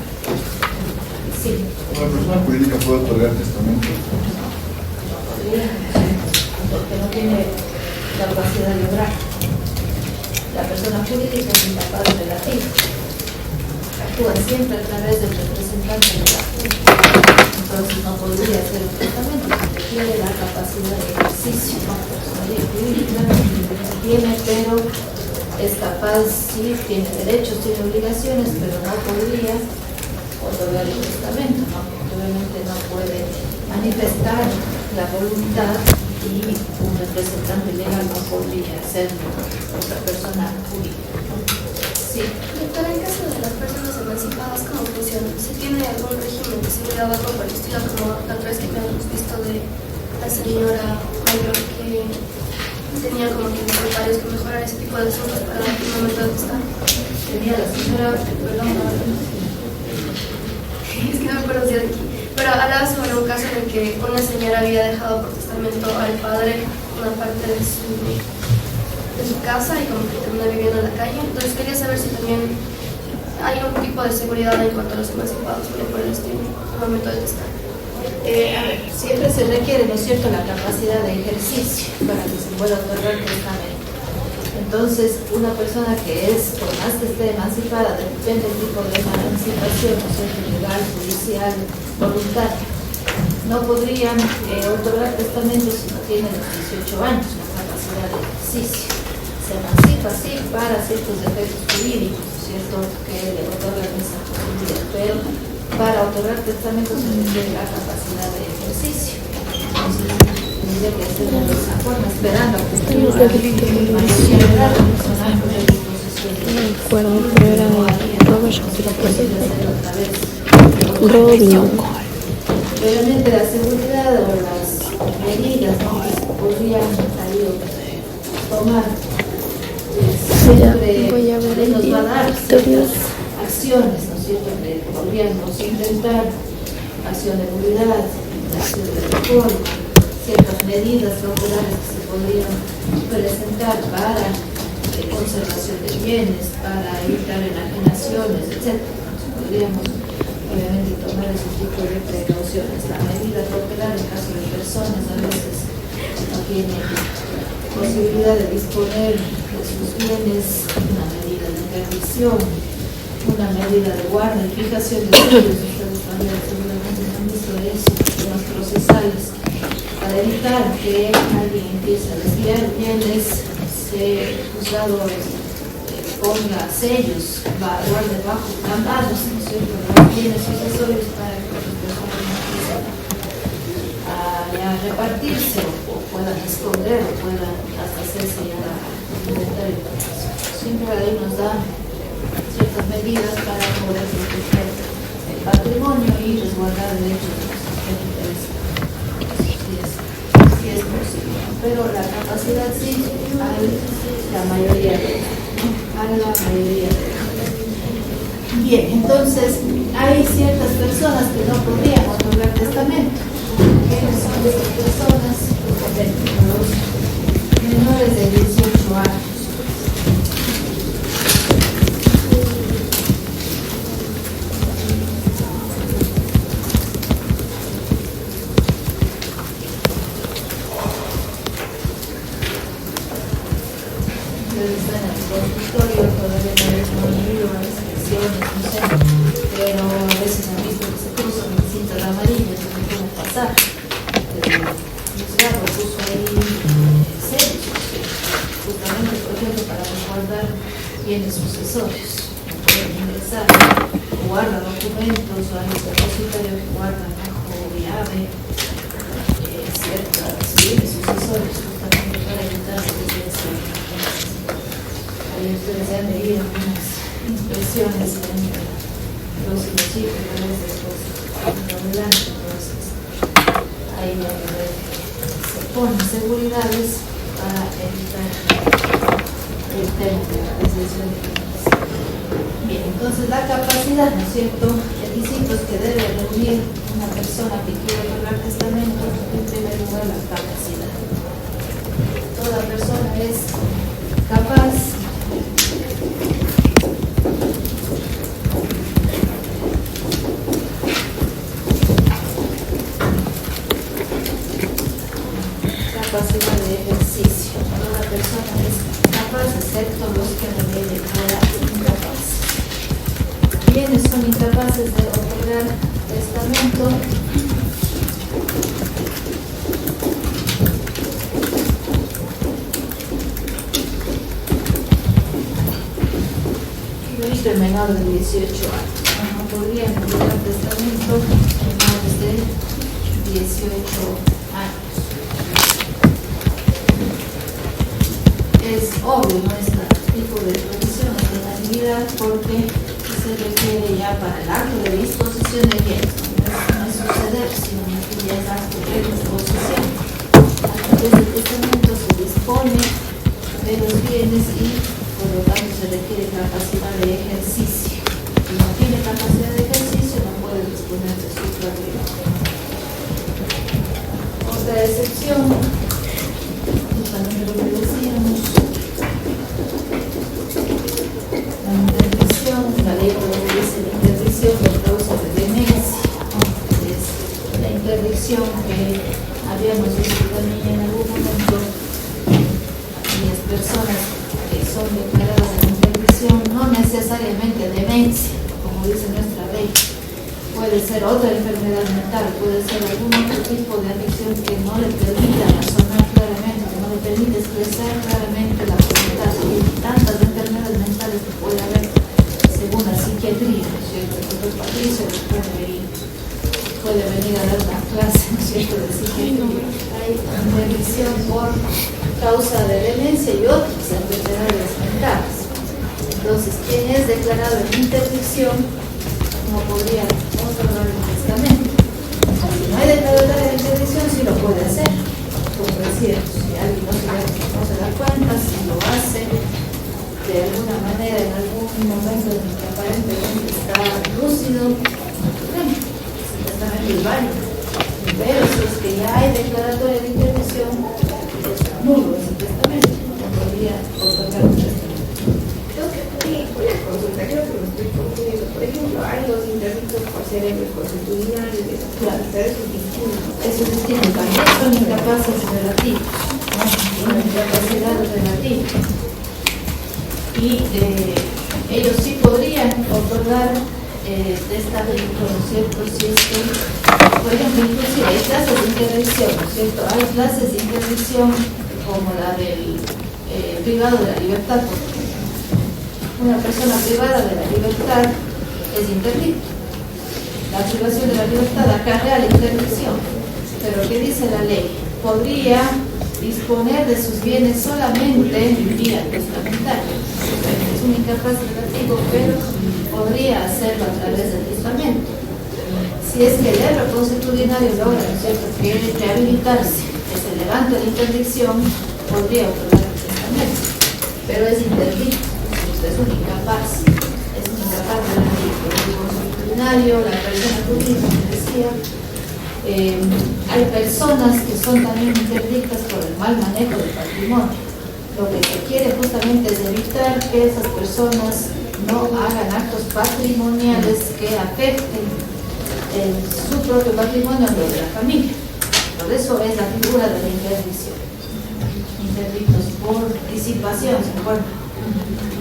Sí. ¿Una persona jurídica puede otorgar testamento? No podría, porque no tiene capacidad de obrar. La persona jurídica es incapaz relativa. Actúa siempre a través del representante de la Junta. Entonces no podría hacer un testamento porque tiene la capacidad de ejercicio. La persona jurídica tiene, pero es capaz, sí, tiene derechos, tiene obligaciones, pero no podría otorgar el testamento, ¿no? Porque obviamente no puede manifestar la voluntad y un representante legal no podría ser otra persona jurídica. Sí. Doctora, en caso de las personas emancipadas, ¿cómo funciona? ¿Se tiene algún régimen de seguridad o algo por el estilo, como la otra vez que hemos visto de la señora mayor que tenía como que necesarios que mejorar ese tipo de asuntos para el momento de estar? Tenía la señora, perdón, Es que no me acuerdo si era aquí. Pero hablaba sobre un caso en el que una señora había dejado por testamento al padre una parte de su casa y como que termina viviendo en la calle. Entonces quería saber si también hay algún tipo de seguridad en cuanto a los emancipados por el estilo al momento de testar. a ver, siempre se requiere, ¿no es cierto?, la capacidad de ejercicio para que se pueda otorgar testamento. Entonces, una persona que es, por más que esté emancipada, depende del tipo de emancipación, ¿no es cierto?, legal, judicial, voluntaria, no podrían otorgar testamento si no tienen los 18 años, la capacidad de ejercicio. Se emancipa, sí, para ciertos efectos jurídicos, ¿cierto?, que le otorgan esa posibilidad, pero para otorgar testamento se requiere la capacidad de ejercicio. Entonces, tendría que hacer de esa forma, esperando a cumplir la mayoría de edad, el personaje de disposición. No me acuerdo, pero era Robert Robin. Realmente la seguridad o las medidas, ¿no?, que se podrían tomar, siempre voy a ver nos va a dar Victorias. ciertas acciones, ¿no es cierto?, que podríamos intentar, acción de nulidad, acción de reforma, ciertas medidas cautelares que se podrían presentar para conservación de bienes, para evitar enajenaciones, etc. Podríamos obviamente tomar ese tipo de precauciones. La medida cautelar en caso de personas a veces no tienen posibilidad de disponer de sus bienes, una medida de interdicción, una medida de guarda y fijación de sellos. Ustedes también seguramente han visto eso en los procesales, para evitar que alguien empiece a desviar bienes, se juzgado ponga sellos, guarde bajo campanos, ¿no es cierto?, bienes sucesorios para que las personas no empiecen a repartirse o puedan esconder o puedan hasta hacerse ya inventario. Siempre la ley nos da ciertas medidas para poder proteger el patrimonio y resguardar derechos de los sujetos. Si es posible, pero la capacidad sí hay la mayoría de Bien, entonces hay ciertas personas que no podrían otorgar testamento. ¿Quiénes son estas personas? Los menores de 18 años. Está en el consultorio, todavía no hemos leído las secciones, no sé, pero a veces han visto que se cruzan en cintas amarillas, no sé cómo pasar. El juzgado puso ahí sellos, justamente, por ejemplo, para resguardar bienes sucesorios, no pueden ingresar, guarda documentos, o hay un depositario que guarda bajo llave ciertos bienes sucesorios, justamente para evitar que se ahí ustedes han leído algunas impresiones en los chicos, a veces pues adelante, entonces ahí se ponen seguridades para evitar el tema de la desviación de bienes. Bien, entonces la capacidad, ¿no es cierto?, requisitos que debe reunir una persona que quiere otorgar testamento, en primer lugar la capacidad. Toda persona es capaz capacidad de ejercicio. Toda persona es capaz, excepto los que revelen a la incapaz. ¿Quiénes son incapaces de otorgar testamento? El menor de 18 años. No podrían otorgar testamento menores de 18 años. es obvio, ¿no? Este tipo de provisión, de penalidad, porque se requiere ya para el acto de disposición de bienes, no es suceder, sino que ya es acto de disposición. A través del testamento se dispone de los bienes y por lo tanto se requiere capacidad de ejercicio. Si no tiene capacidad de ejercicio, no puede disponer de su propiedad. Otra excepción, justamente lo que decíamos, la interdicción, la ley dice la interdicción por causa de demencia. Es la interdicción que habíamos visto también en algún momento. Aquellas personas que son declaradas en interdicción, no necesariamente demencia, como dice nuestra ley. Puede ser otra enfermedad mental, puede ser algún otro tipo de adicción que no le permita razonar claramente, que no le permite expresar claramente la voluntad. Y tantas enfermedades mentales que puede haber según la psiquiatría, ¿no es cierto? El doctor Patricio puede venir a dar una clase, ¿no es cierto?, de psiquiatría. Hay interdicción por causa de demencia y otras enfermedades mentales. Entonces, quien es declarado en interdicción no podría otorgar el testamento. Si no hay declaratoria de interdicción, sí lo puede hacer. Como decíamos, si alguien no se da cuenta, si lo hace de alguna manera en algún momento en el que aparentemente está lúcido, ese testamento es válido. Pero si es que ya hay declaratoria de interdicción, es nulo ese testamento, no podría otorgar el testamento. Una consulta, creo que me estoy confundiendo. Por ejemplo, hay los interdictos por cerebro constitucionales, Claro. pero eso es distinto. Eso es distinto, también son incapaces relativos, ¿no? Son incapacidades relativas. Y ellos sí podrían otorgar testamento, ¿no es cierto? Si es que, por ejemplo, inclusive hay clases de interdicción, ¿no es cierto? Hay clases de interdicción como la del privado de la libertad, por ejemplo. Una persona privada de la libertad es interdicto. La privación de la libertad acarrea la interdicción. Pero ¿qué dice la ley? Podría disponer de sus bienes solamente vía testamentaria. Es un incapaz relativo, pero podría hacerlo a través del testamento. Si es que el error constitucionario logra, ¿no es cierto?, que rehabilitarse, que se levante la interdicción, podría otorgar el testamento. Pero es interdicto. Es un incapaz relativo. El constitucionario, la persona jurídica, como decía, hay personas que son también interdictas por el mal manejo del patrimonio. Lo que se quiere justamente es evitar que esas personas no hagan actos patrimoniales que afecten su propio patrimonio o lo de la familia. Por eso es la figura de la interdicción. Interdictos por disipación, ¿se acuerdan?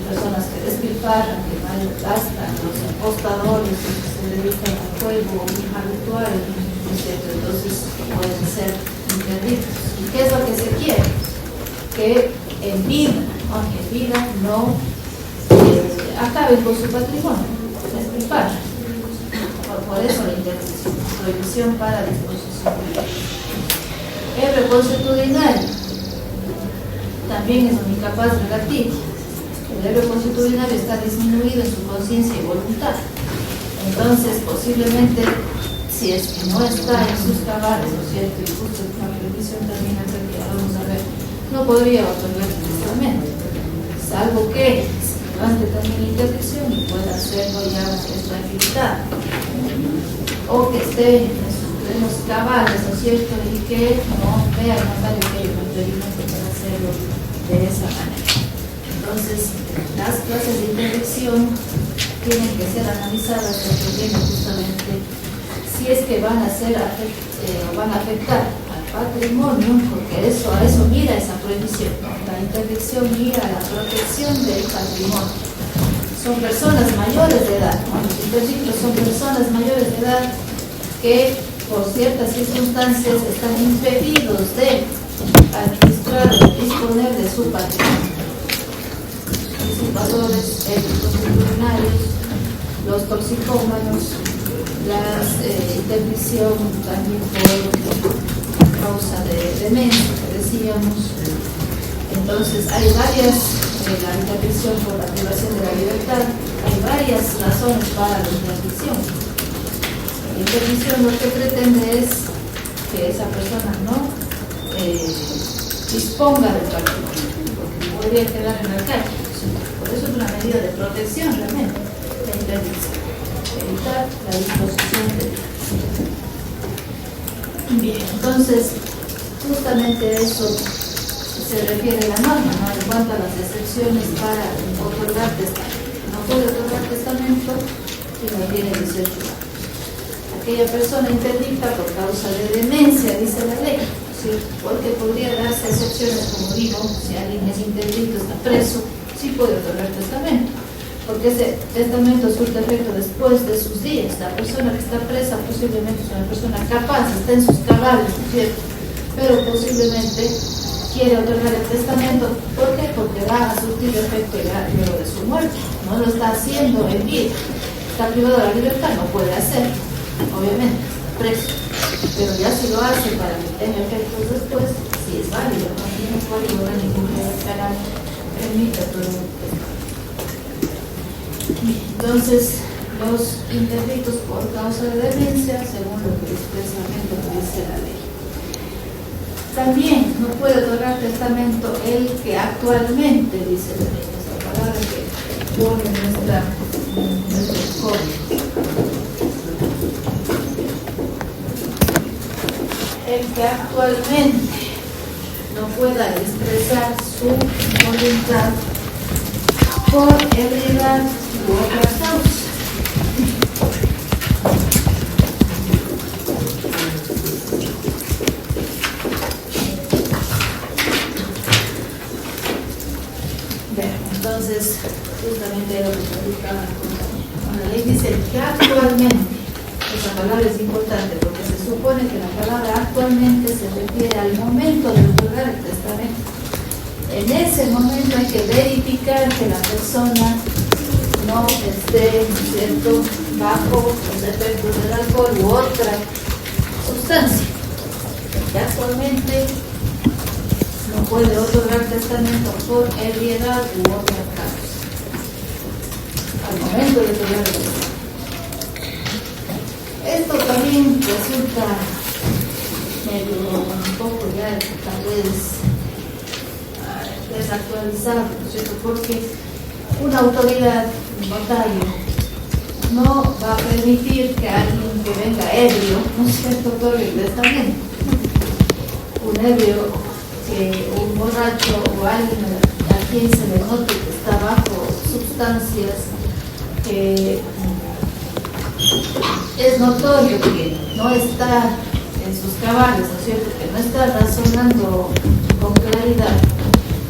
Personas que despilfarran, que mal gastan, los apostadores que se dedican al juego habitual, ¿no es cierto? Entonces pueden ser interdictos. ¿Y qué es lo que se quiere? Que en vida no acaben con su patrimonio, despilfarran. Por eso la interdicción, prohibición para disposición. El constitucionario también es un incapaz relativo. El deber constitucionario está disminuido en su conciencia y voluntad. Entonces, posiblemente, si es que no está en sus cabales, ¿no es cierto? Y justo la previsión también acá que ya vamos a ver, no podría otorgar el testamento, salvo que se levante también la interdicción y pueda hacerlo ya tranquilidad. O que esté en los cabales, ¿no es cierto? Y que no vea el notario que hay un impedimento para hacerlo de esa manera. Entonces, las clases de interdicción tienen que ser analizadas dependiendo justamente si es que van a afectar al patrimonio, porque a eso mira esa prohibición. La interdicción mira a la protección del patrimonio. Son personas mayores de edad, los interdictos son personas mayores de edad que por ciertas circunstancias están impedidos de administrar o disponer de su patrimonio. Disipadores, constitucionarios, los toxicómanos, la interdicción también por causa de demencia, que decíamos. Entonces hay varias, la interdicción por la privación de la libertad, hay varias razones para la interdicción. La interdicción lo que pretende es que esa persona no disponga del patrimonio, porque podría quedar en la calle. Por eso es una medida de protección realmente, la interdicción, evitar la disposición de. Bien, entonces justamente eso se refiere a la norma, ¿no? En cuanto a las excepciones para otorgar testamento. No puede otorgar testamento si no tiene 18 años. Aquella persona interdicta por causa de demencia, dice la ley, ¿sí? Porque podría darse excepciones, como digo, si alguien es interdicto, está preso, sí puede otorgar testamento, porque ese testamento surte efecto después de sus días. La persona que está presa posiblemente es una persona capaz, está en sus cabales, ¿no es cierto? Pero posiblemente quiere otorgar el testamento. ¿Por qué? Porque va a surtir efecto ya luego de su muerte. No lo está haciendo en vida. Está privado de la libertad, no puede hacer, obviamente, preso. Pero ya si lo hace para que tenga efectos después, sí es válido, no tiene código orgánico que permite todo. Entonces, los interdictos por causa de demencia, según lo que expresamente dice la ley. También no puede otorgar testamento el que actualmente, dice la ley, esa palabra que pone nuestro código. El que actualmente no pueda expresar su voluntad por ebriedad u otra causa. Entonces, justamente lo que se publicaba con la ley dice que actualmente, esa palabra es importante porque se supone que la palabra actualmente se refiere al momento de otorgar el testamento. En ese momento hay que verificar que la persona no esté, ¿cierto?, bajo los efectos del alcohol u otra sustancia. Que actualmente no puede otorgar testamento por ebriedad u otra causa. Al momento de otorgar el testamento. Esto también resulta medio un poco ya tal vez desactualizado, ¿no es cierto? Porque una autoridad, un notario, no va a permitir que alguien que venga ebrio, ¿no es cierto?, otorgue el testamento. Un ebrio, un borracho o alguien a quien se le note que está bajo sustancias que es notorio que no está en sus cabales, ¿no es cierto?, que no está razonando con claridad,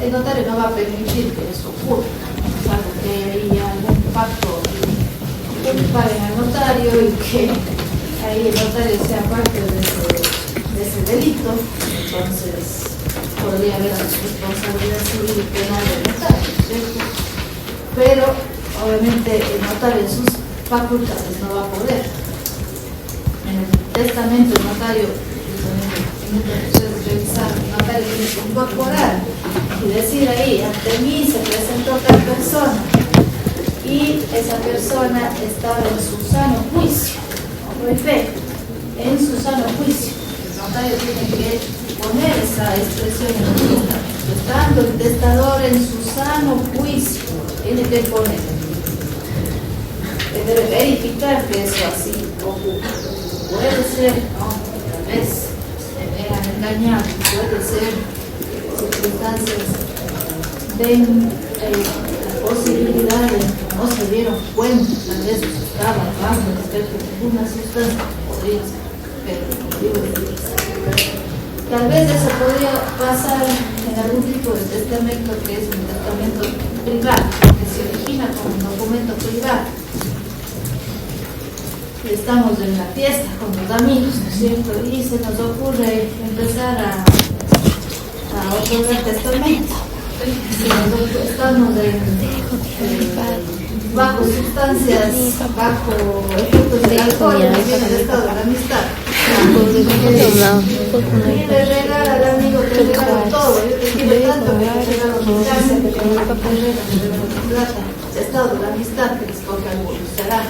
el notario no va a permitir que eso ocurra, salvo que haya algún pacto que paguen al notario y que ahí el notario sea parte de ese delito. Entonces podría haber responsabilidad civil y penal del notario, ¿cierto? Pero obviamente el notario en sus facultades no va a poder. En el testamento el notario, el notario tiene que incorporar y decir ahí, ante mí se presentó tal persona y esa persona estaba en su sano juicio, no fue fe, en su sano juicio. El notario tiene que poner esa expresión en el testamento, estando el testador en su sano juicio, tiene que poner. Debe verificar que eso así ocurre. Puede ser, ¿no?, tal vez se vean engañados, puede ser circunstancias den la posibilidad de que no se dieron cuenta, tal vez estaban bajo el efecto de alguna sustancia, podría ser, pero digo, tal vez eso podría pasar en algún tipo de testamento que es un testamento privado, que se origina como un documento privado. Estamos en la fiesta con los amigos, ¿no es cierto?, y se nos ocurre empezar a otorgar testamento. Si nosotros estamos bajo sustancias, bajo efectos del alcohol, en el estado de la amistad, Y le regala al amigo, te regalo todo, yo te quiero tanto que te regalo mi casa, que te regalo mi terreno, te regalo mi plata. El estado de la amistad que les coge algo será.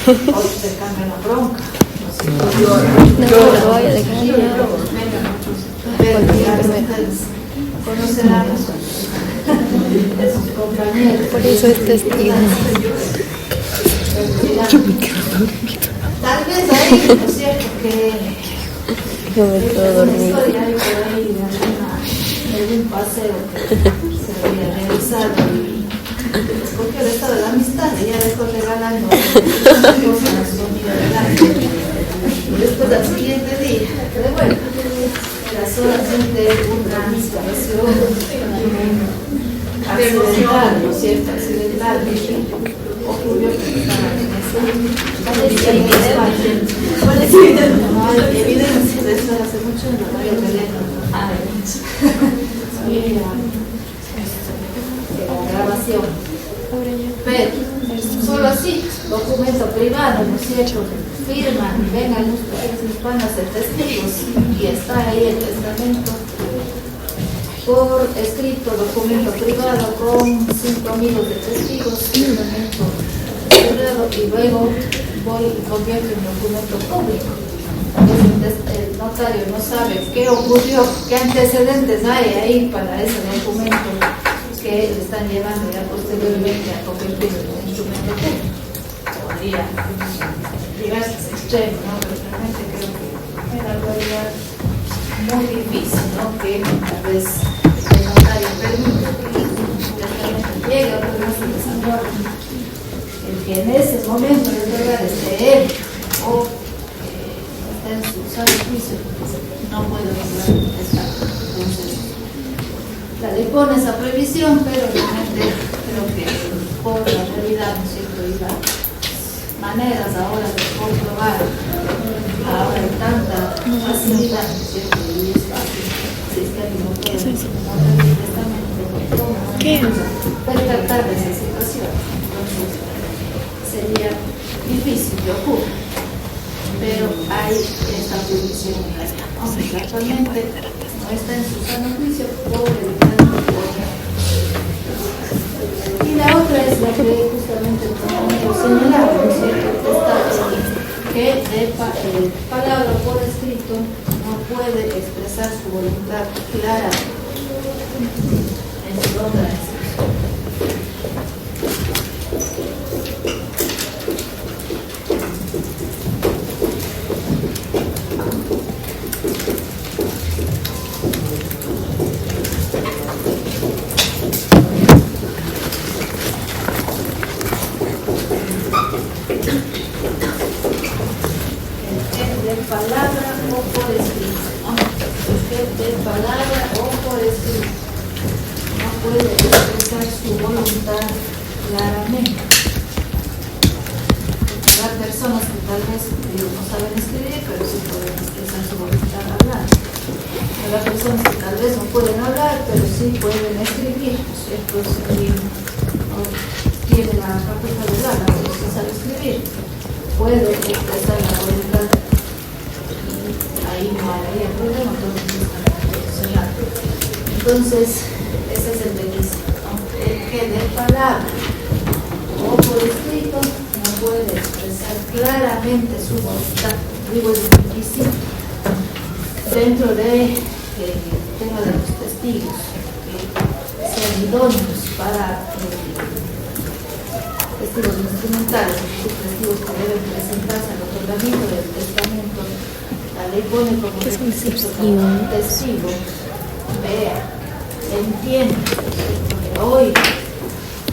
Hoy te cambia la bronca. No, lo voy a dejar. Conocerán a sus compañeros. Por eso es testigo. Tal vez ahí, ¿no es cierto? Que Yo me quedo dormida. por ahí de algún paseo que se había realizado y escogió el estado de la amistad y ya dejó regalando cosas a su amiga del año. Y después al siguiente día, pero bueno, era solamente una situación accidental, ¿no es cierto? Accidental, ocurrió que estaba en no hay evidencia de esto hace mucho en la radio Belén. La grabación. Pero solo así, documento privado, ¿no es cierto? Firman, vengan los hispanos de testigos y está ahí el testamento por escrito, documento privado con 5 amigos de testigos, testamento privado y luego voy y convierto en documento público. Entonces el notario no sabe qué ocurrió, qué antecedentes hay ahí para ese documento que le están llevando ya posteriormente a convertirlo en un instrumento público. Podría llegarse a ese extremo, ¿no? Pero realmente creo que en la realidad muy difícil, ¿no? Que tal vez el notario permita que el testamento llegue a otro más de señor, el que en ese momento de verdad esté él o está en su sano juicio, no puede lograr el testamento. Entonces, la ley pone esa prohibición, pero realmente creo que por la realidad, ¿no es cierto? Y las maneras ahora de comprobar, ahora hay tanta facilidad, ¿no es cierto? Y es fácil, si es que alguien no puede no tener testamento, percatar de esa situación. Entonces, sería difícil que ocurra, pero hay esta prohibición, aunque actualmente no está en su sano juicio por evitar un poder. Y la otra es la que justamente como señalaba, ¿no es cierto? Que de palabra o por escrito no puede expresar su voluntad clara en su otra palabra o por escrito, ¿no? De palabra o por escrito no puede expresar su voluntad claramente. Hay personas que tal vez no saben escribir, pero sí pueden expresar su voluntad hablando. Hay personas que tal vez no pueden hablar, pero sí pueden escribir, ¿no es cierto? Si no tiene la facultad de hablar, pero sí sabe escribir, puede expresar la voluntad. Ahí no habría problema, todos están profesionales. Entonces, ese es el requisito, ¿no? El que de palabra o por escrito no puede expresar claramente su voluntad. Digo, es difícil dentro del tema de los testigos, que sean idóneos para testigos instrumentales, testigos que deben presentarse al otorgamiento del testamento. La ley pone como requisito que un testigo vea, entienda, oiga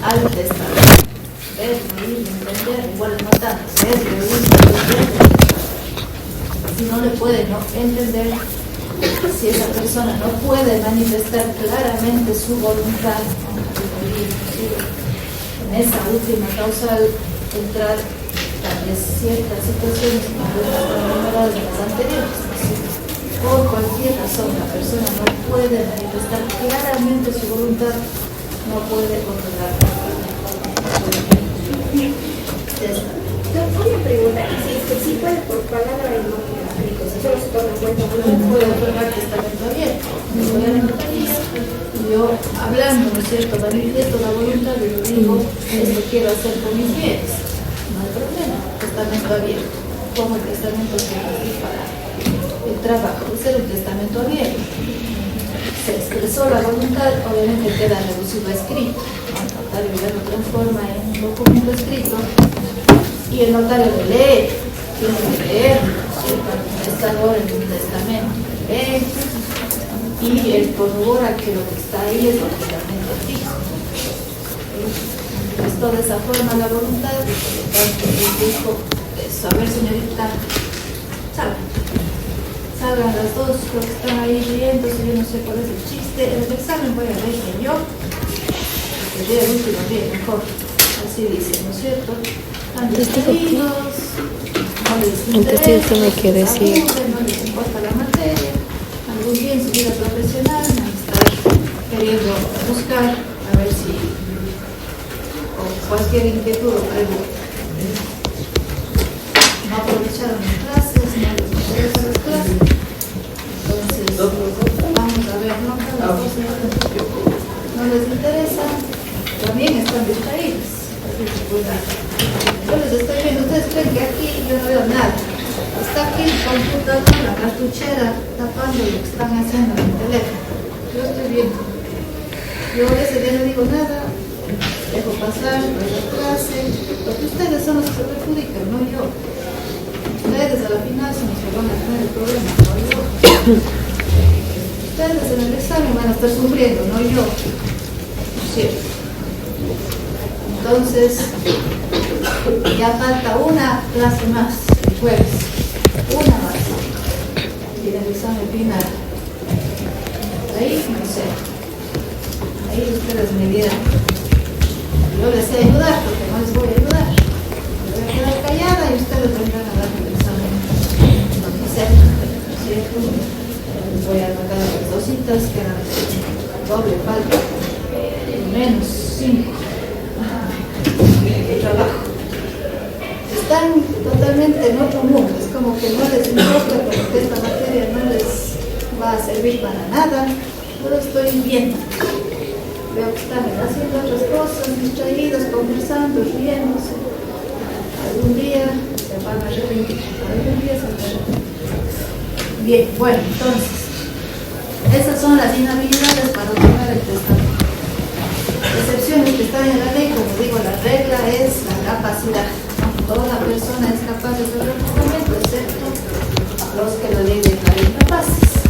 al testamento, ver, oír, entender, igual no tanto, ver, oír, entender. Si no le puede no entender, si esa persona no puede manifestar claramente su voluntad, en esa última causal entrar tal vez ciertas situaciones como las enumeradas de las anteriores. Por cualquier razón la persona no puede manifestar claramente su voluntad, no puede otorgar. Una pregunta, si es que sí puede por palabra y no por escrito, si puedo otorgar testamento abierto. Me voy a la notaría y yo, hablando, ¿no es cierto?, manifiesto la voluntad y yo digo, esto quiero hacer con mis bienes. No hay problema, testamento abierto. Como el testamento que hay para el trabajo, es un testamento abierto. Se expresó la voluntad, obviamente queda reducido a escrito. El notario ya lo transforma en un documento escrito y el notario lo lee, tiene que leer, el testador en un testamento lee y él corrobora que lo que está ahí es lo que realmente fijo. Esto de esa forma la voluntad y por lo tanto él dijo eso. A ver, señorita, salgan las dos, los que están ahí riéndose, yo no sé cuál es el chiste. En el examen voy a ver que yo, que dé el último día mejor, así dice, ¿no es cierto? Están distraídos, no les interesa, Entonces tiene que decir. no les importa la materia, algún día en su vida profesional van a estar queriendo buscar a ver si, o cualquier inquietud o pregunta. No aprovecharon las clases, no les interesan las clases. Entonces, vamos a ver, no, no les interesa, también están distraídos. Yo les estoy viendo, ustedes creen que aquí yo no veo nada. Está aquí el computador, la cartuchera, tapando lo que están haciendo en el teléfono. Yo estoy viendo. Yo ese día no digo nada, dejo pasar, voy a la clase, porque ustedes son los que se perjudican, no yo. Ustedes a la final son los que van a tener el problema, no yo. Ustedes en el examen van a estar sufriendo, no yo. ¿Cierto? Entonces, ya falta una clase más, el jueves. Una más. Y el examen final. Ahí, no sé. Ahí ustedes me dirán. Yo les sé ayudar porque no les voy a ayudar. Me voy a quedar callada y ustedes vendrán a dar el examen. No sé, ¿cierto? Les voy a mandar las dos citas que eran doble falta. Menos 5 de trabajo. Están totalmente no común, es como que no les importa porque esta materia no les va a servir para nada. Yo lo estoy viendo. Veo que están haciendo otras cosas, distraídos, conversando, riéndose. Algún día se van a arrepentir. Algún día se van a arrepentir. Bien, bueno, entonces, esas son las inhabilidades para otorgar el testamento. Excepciones que están en la ley, como digo, la regla es la capacidad. Toda persona es capaz de hacer el testamento, excepto los que la ley declara incapaces.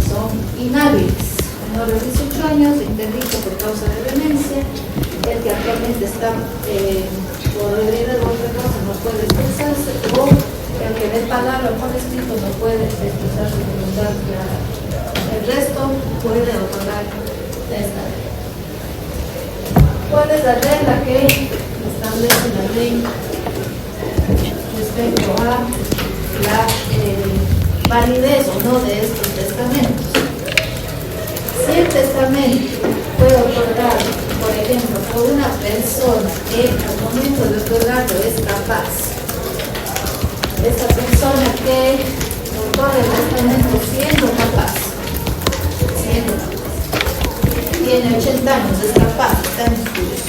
Son inhábiles. Menores de 18 años, interdicto por causa de demencia, el que actualmente está por heredad o otra causa no puede expresarse, o el que de palabra o por escrito no puede expresar su voluntad. El resto puede otorgar testamento. ¿Cuál es la regla que establece la ley respecto a la validez o no de estos testamentos? Si el testamento fue otorgado, por ejemplo, por una persona que al momento de otorgarlo es capaz, esa persona que otorga el testamento siendo capaz, tiene 80 años, es capaz, está en estudios,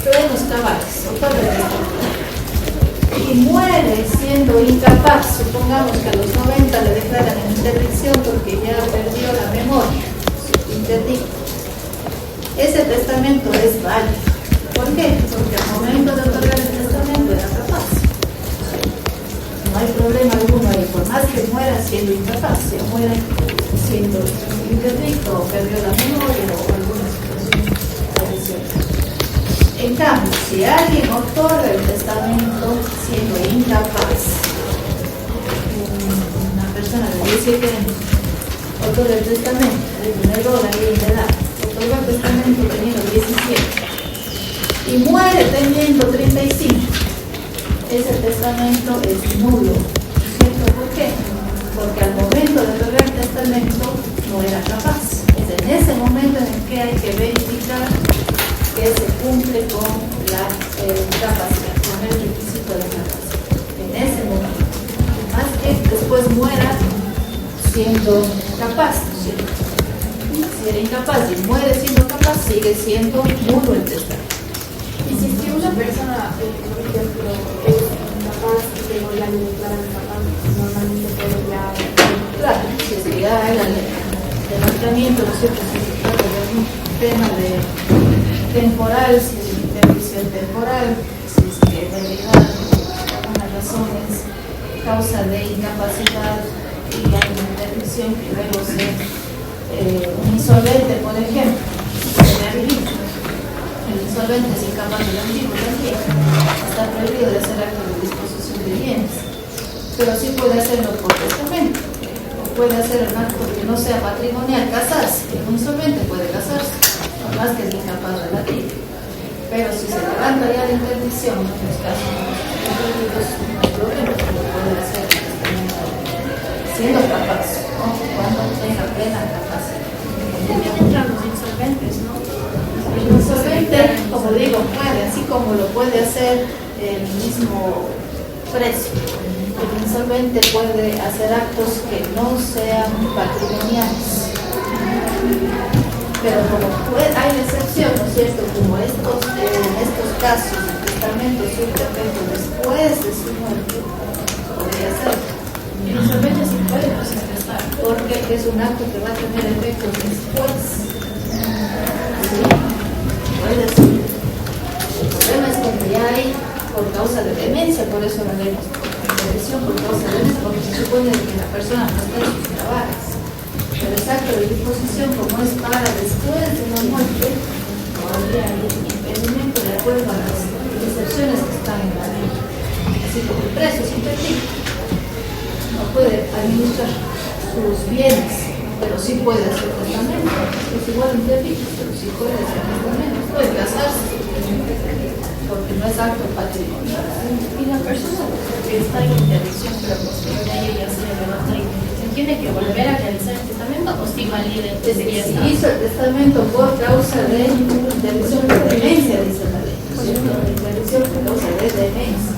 plenos cabales, otorga el testamento, y muere siendo incapaz, supongamos que a los 90 le declaran en interdicción porque ya perdió la memoria, interdicto. Ese testamento es válido. ¿Por qué? Porque al momento de otorgar el testamento era capaz. No hay problema alguno ahí, por más que muera siendo incapaz, si muere siendo interdicto o perdió la memoria o alguna situación adicional. En cambio, si alguien otorga el testamento siendo incapaz, una persona de 17 años otorga el testamento, el primer rol ahí de edad, otorga el testamento teniendo 17 y muere teniendo 35, ese testamento es nulo. ¿Cierto? ¿Por qué? Porque al momento de otorgar el testamento no era capaz. Es en ese momento en el que hay que verificar que se cumple con la capacidad, con el requisito de capacidad. En ese momento. Más que después muera siendo capaz, ¿no es cierto? Si era incapaz y muere siendo capaz, sigue siendo nulo el testamento. Y si es que una persona, por ejemplo, es incapaz y luego ya le declaran capaz, normalmente puede ya... Claro, si es que ya era el levantamiento, ¿no es cierto? Si se trata de algún tema de temporal, si es una intervención temporal, si es que en realidad por algunas razones causa de incapacidad y hay una intervención que luego se un insolvente, por ejemplo, se rehabilita. El insolvente es incapaz de antiguo también, está prohibido de hacer actos de disposición de bienes, pero sí puede hacerlo por testamento, o puede hacer un acto que no sea patrimonial, casarse. Un insolvente puede casarse, no más que es incapaz relativo. Pero si se levanta ya la interdicción, en los casos jurídicos, no hay problema, lo puede hacer el testamento siendo capaz, ¿no? Cuando tenga plena capacidad. Los insolventes, ¿no? El insolvente, como digo, puede, así como lo puede hacer el mismo preso. El insolvente puede hacer actos que no sean patrimoniales. Pero como hay una excepción, ¿no es cierto? Como en estos casos, el testamento surge efecto después de su muerte, podría ser. El insolvente sí puede testar. Porque es un acto que va a tener efectos después. Sí, puede ser. El problema es que ya hay por causa de demencia, por eso la ley intervención por causa de demencia, porque se supone que la persona no está en sus trabajos. Pero el acto de disposición, como es para después de una muerte, todavía hay un impedimento de acuerdo a las excepciones que están en la ley. Así como el preso es interdicto, no puede administrar sus bienes, pero sí puede hacer testamento. Es igual interdicto, pero sí puede hacer testamento. Puede casarse, porque no es acto patrimonial. Y la persona que está en interdicción, pero posterior a ella ya se le levanta la interdicción, ¿tiene que volver a realizar el testamento o si valide Si hizo el testamento por causa de interdicción de demencia, dice la ley, ¿no es cierto? Interdicción por causa de demencia.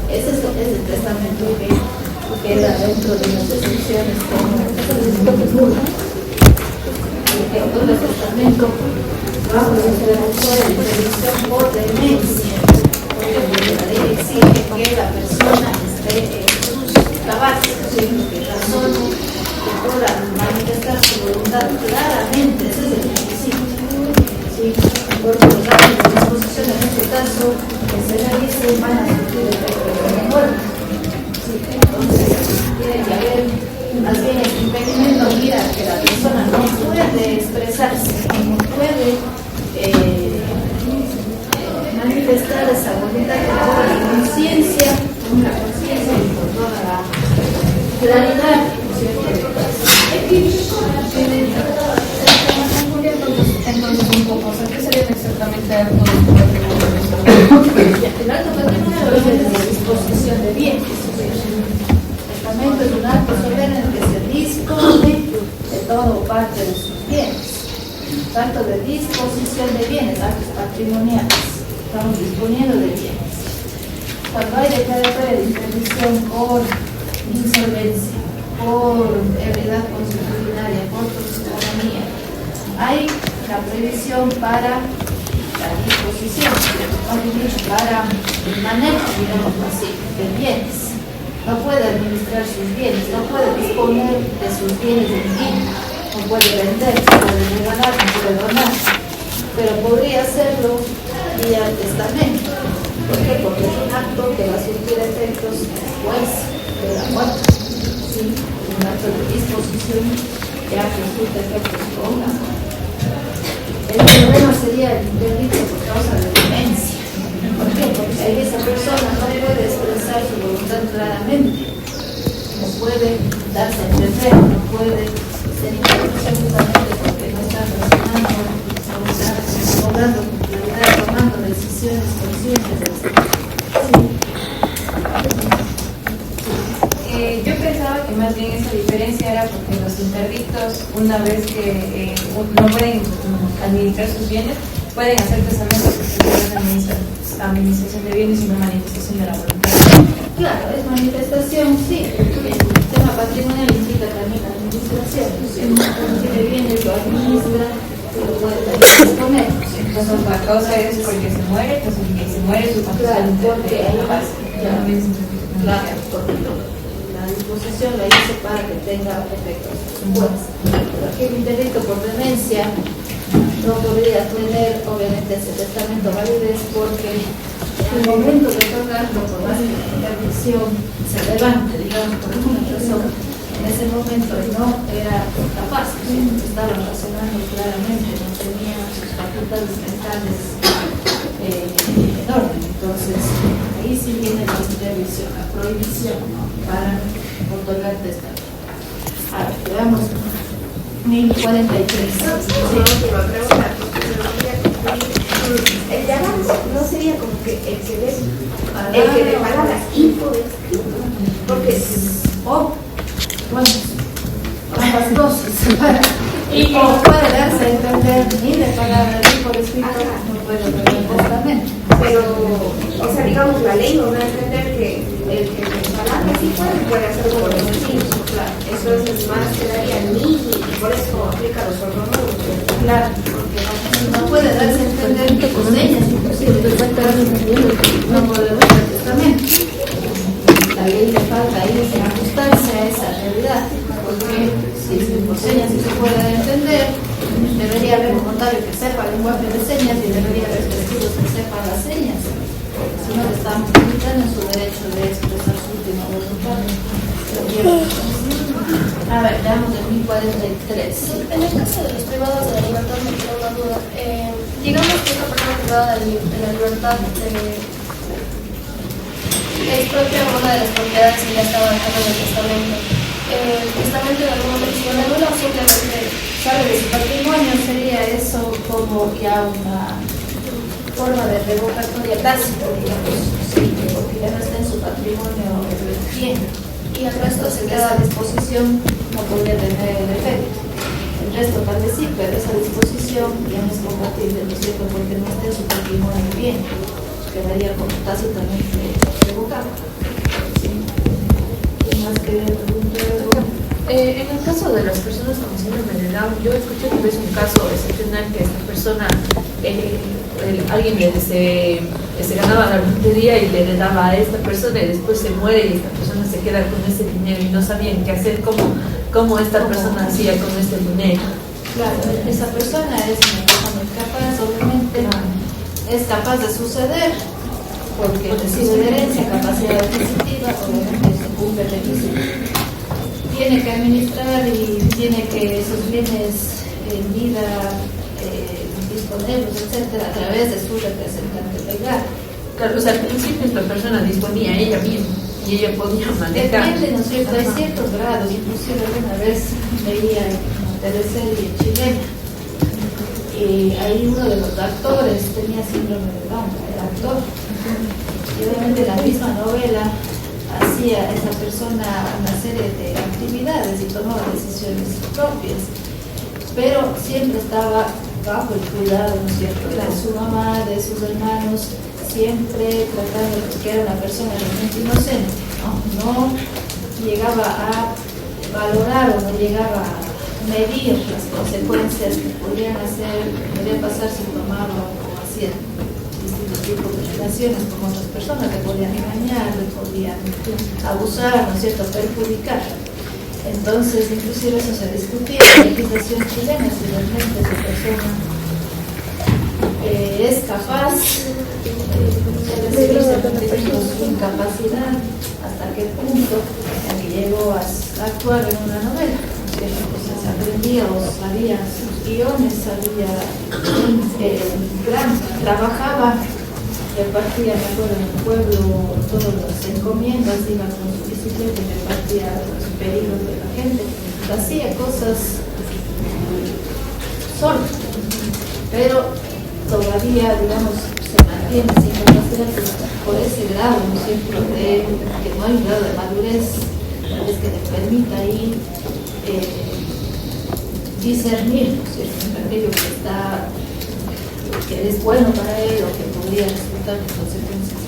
Ese es el testamento que queda dentro de las excepciones como que todo el testamento bajo la intervención de interdicción por demencia, porque la ley exige que la persona esté en sus trabajos, que razone, que pueda manifestar su voluntad claramente. Ese es el requisito. ¿Sí? Porque los actos de disposición en este caso que se realicen van a surtir efectos de la muerte. ¿Sí? Entonces, tiene que haber más bien el impedimento, mira, que la persona no puede expresarse, no puede manifestar esa voluntad con toda la conciencia, y con toda la claridad, ¿no es cierto? Entonces, un poco, o sea, ¿qué serían exactamente actos de patrimonio? El acto patrimonial es de disposición de bienes. El testamento es un acto soberano en el que se dispone de todo o parte de sus bienes. Tanto de disposición de bienes, actos patrimoniales. Estamos disponiendo de bienes. Cuando hay declaratoria de interdicción por insolvencia, por heredad consuetudinaria, por ciudadanía, hay la previsión para la disposición, para el manejo, digamos así, de bienes. No puede administrar sus bienes, no puede disponer de sus bienes en vida, no puede vender, no puede regalar, no puede donar, pero podría hacerlo vía testamento. ¿Por qué? Porque es un acto que va a surtir efectos después de la muerte. ¿Sí? Un acto de disposición ya que surte efectos con la muerte. El problema sería el interdicto por causa de demencia. ¿Por qué? Porque ahí esa persona no puede expresar su voluntad claramente, no puede darse a entender, no puede ser interrupción justamente porque no está razonando, no está obrando con claridad, tomando decisiones conscientes. Sí. Yo pensaba que más bien esa diferencia era porque los interdictos, una vez que no pueden administrar sus bienes, pueden hacer testamentos porque no es administración de bienes y no manifestación de la voluntad. Claro, es manifestación, sí. El tema patrimonial implica también la administración administración, tiene bienes, lo administra, lo puede disponer. Entonces la causa es porque se muere, pues porque se muere su Claro, patrimonio. porque ahí va. Claro, porque la disposición la hizo para que tenga efectos buenos. Aquí el delito por demencia no podría tener, obviamente, ese testamento validez porque en el momento de tocarlo, por más que la adicción se levante, digamos, por alguna razón, en ese momento no era capaz, estaba razonando claramente, no tenía sus facultades mentales en orden. Entonces, ahí sí viene la intervención, la prohibición, ¿no?, para otorgar testamento. Ahora, veamos 1043. Última pregunta, el de abajo no sería como que el que le paga las info de escrito, porque Bueno, ambas cosas. Y no puede darse a entender ni de palabra ni por escrito, no puede tener testamento. pero, o sea, digamos, la ley nos da a entender que el que le paga sí puede hacerlo por los vecinos, claro. Eso es más que daría a mí y por eso aplica los sordomudos. Claro, porque no puede darse a entender que con ellas, inclusive, no puede dar el testamento. La ley le falta ahí ajustarse a esa realidad, porque si por señas sí se puede entender, debería haber un notario que sepa el lenguaje de señas y debería haber testigos que sepan las señas. Si no, le estamos limitando en su derecho de expresar su última voluntad. A ver, veamos el 1043. En el caso de los privados de la libertad me queda una duda. Digamos que esta persona privada de la libertad es propia de una de las propiedades que ya estaba dejando en el testamento. ¿El testamento de alguna persona anula o simplemente Sabe de su patrimonio sería eso como ya una forma de revocatoria tácita, digamos, sí, porque ya no está en su patrimonio bien. y el resto se Esa queda disposición no podría tener el efecto. El resto tal vez sí, pero esa disposición ya no es compatible, ¿no es cierto? Porque no está en su patrimonio bien, quedaría como tácitamente revocado. ¿Sí? ¿Quién más quería preguntar? En el caso de las personas con síndrome de Down, yo escuché que es un caso excepcional que esta persona, alguien se ganaba la lotería y le daba a esta persona y después se muere y esta persona se queda con ese dinero y no sabían qué hacer, cómo esta persona hacía con este dinero. Claro, esa persona es una persona capaz, obviamente, es capaz de suceder, porque recibe herencia, capacidad adquisitiva, obviamente se cumple el requisito. Tiene que administrar y tiene que esos bienes en vida disponerlos, etcétera, a través de su representante legal. Claro, o sea, al principio esta persona disponía ella misma y ella podía manejar. Depende, ¿no es cierto? Hay ciertos grados, inclusive alguna vez veía en teleserie chilena, y ahí uno de los actores tenía síndrome de Down, era actor, y obviamente la misma novela hacía esa persona una serie de actividades y tomaba decisiones propias, pero siempre estaba bajo el cuidado, ¿no es cierto?, de su mamá, de sus hermanos, siempre tratando de que era una persona realmente inocente, no llegaba a valorar o no llegaba a medir las consecuencias que podrían pasar si tomaba o hacía distintos tipos de relaciones con otras personas, le podían engañar, le podían abusar, ¿no es cierto?, perjudicar. Entonces, inclusive eso se discutía en la legislación chilena, si realmente esa persona es capaz de recibirse teniendo su incapacidad, hasta qué punto que llegó a actuar en una novela. Entonces aprendía o sabía sus guiones, trabajaba, repartía, me acuerdo, en el pueblo todas las encomiendas, iba con su bicicleta y repartía los peligros de la gente, hacía cosas solo, pero todavía, digamos, se mantiene sin capacidad por ese grado, ¿no es cierto?, de que no hay un grado de madurez, tal vez que le permita ahí discernir, ¿no es cierto?, entre aquello que es bueno para él o que podría resultar de consecuencias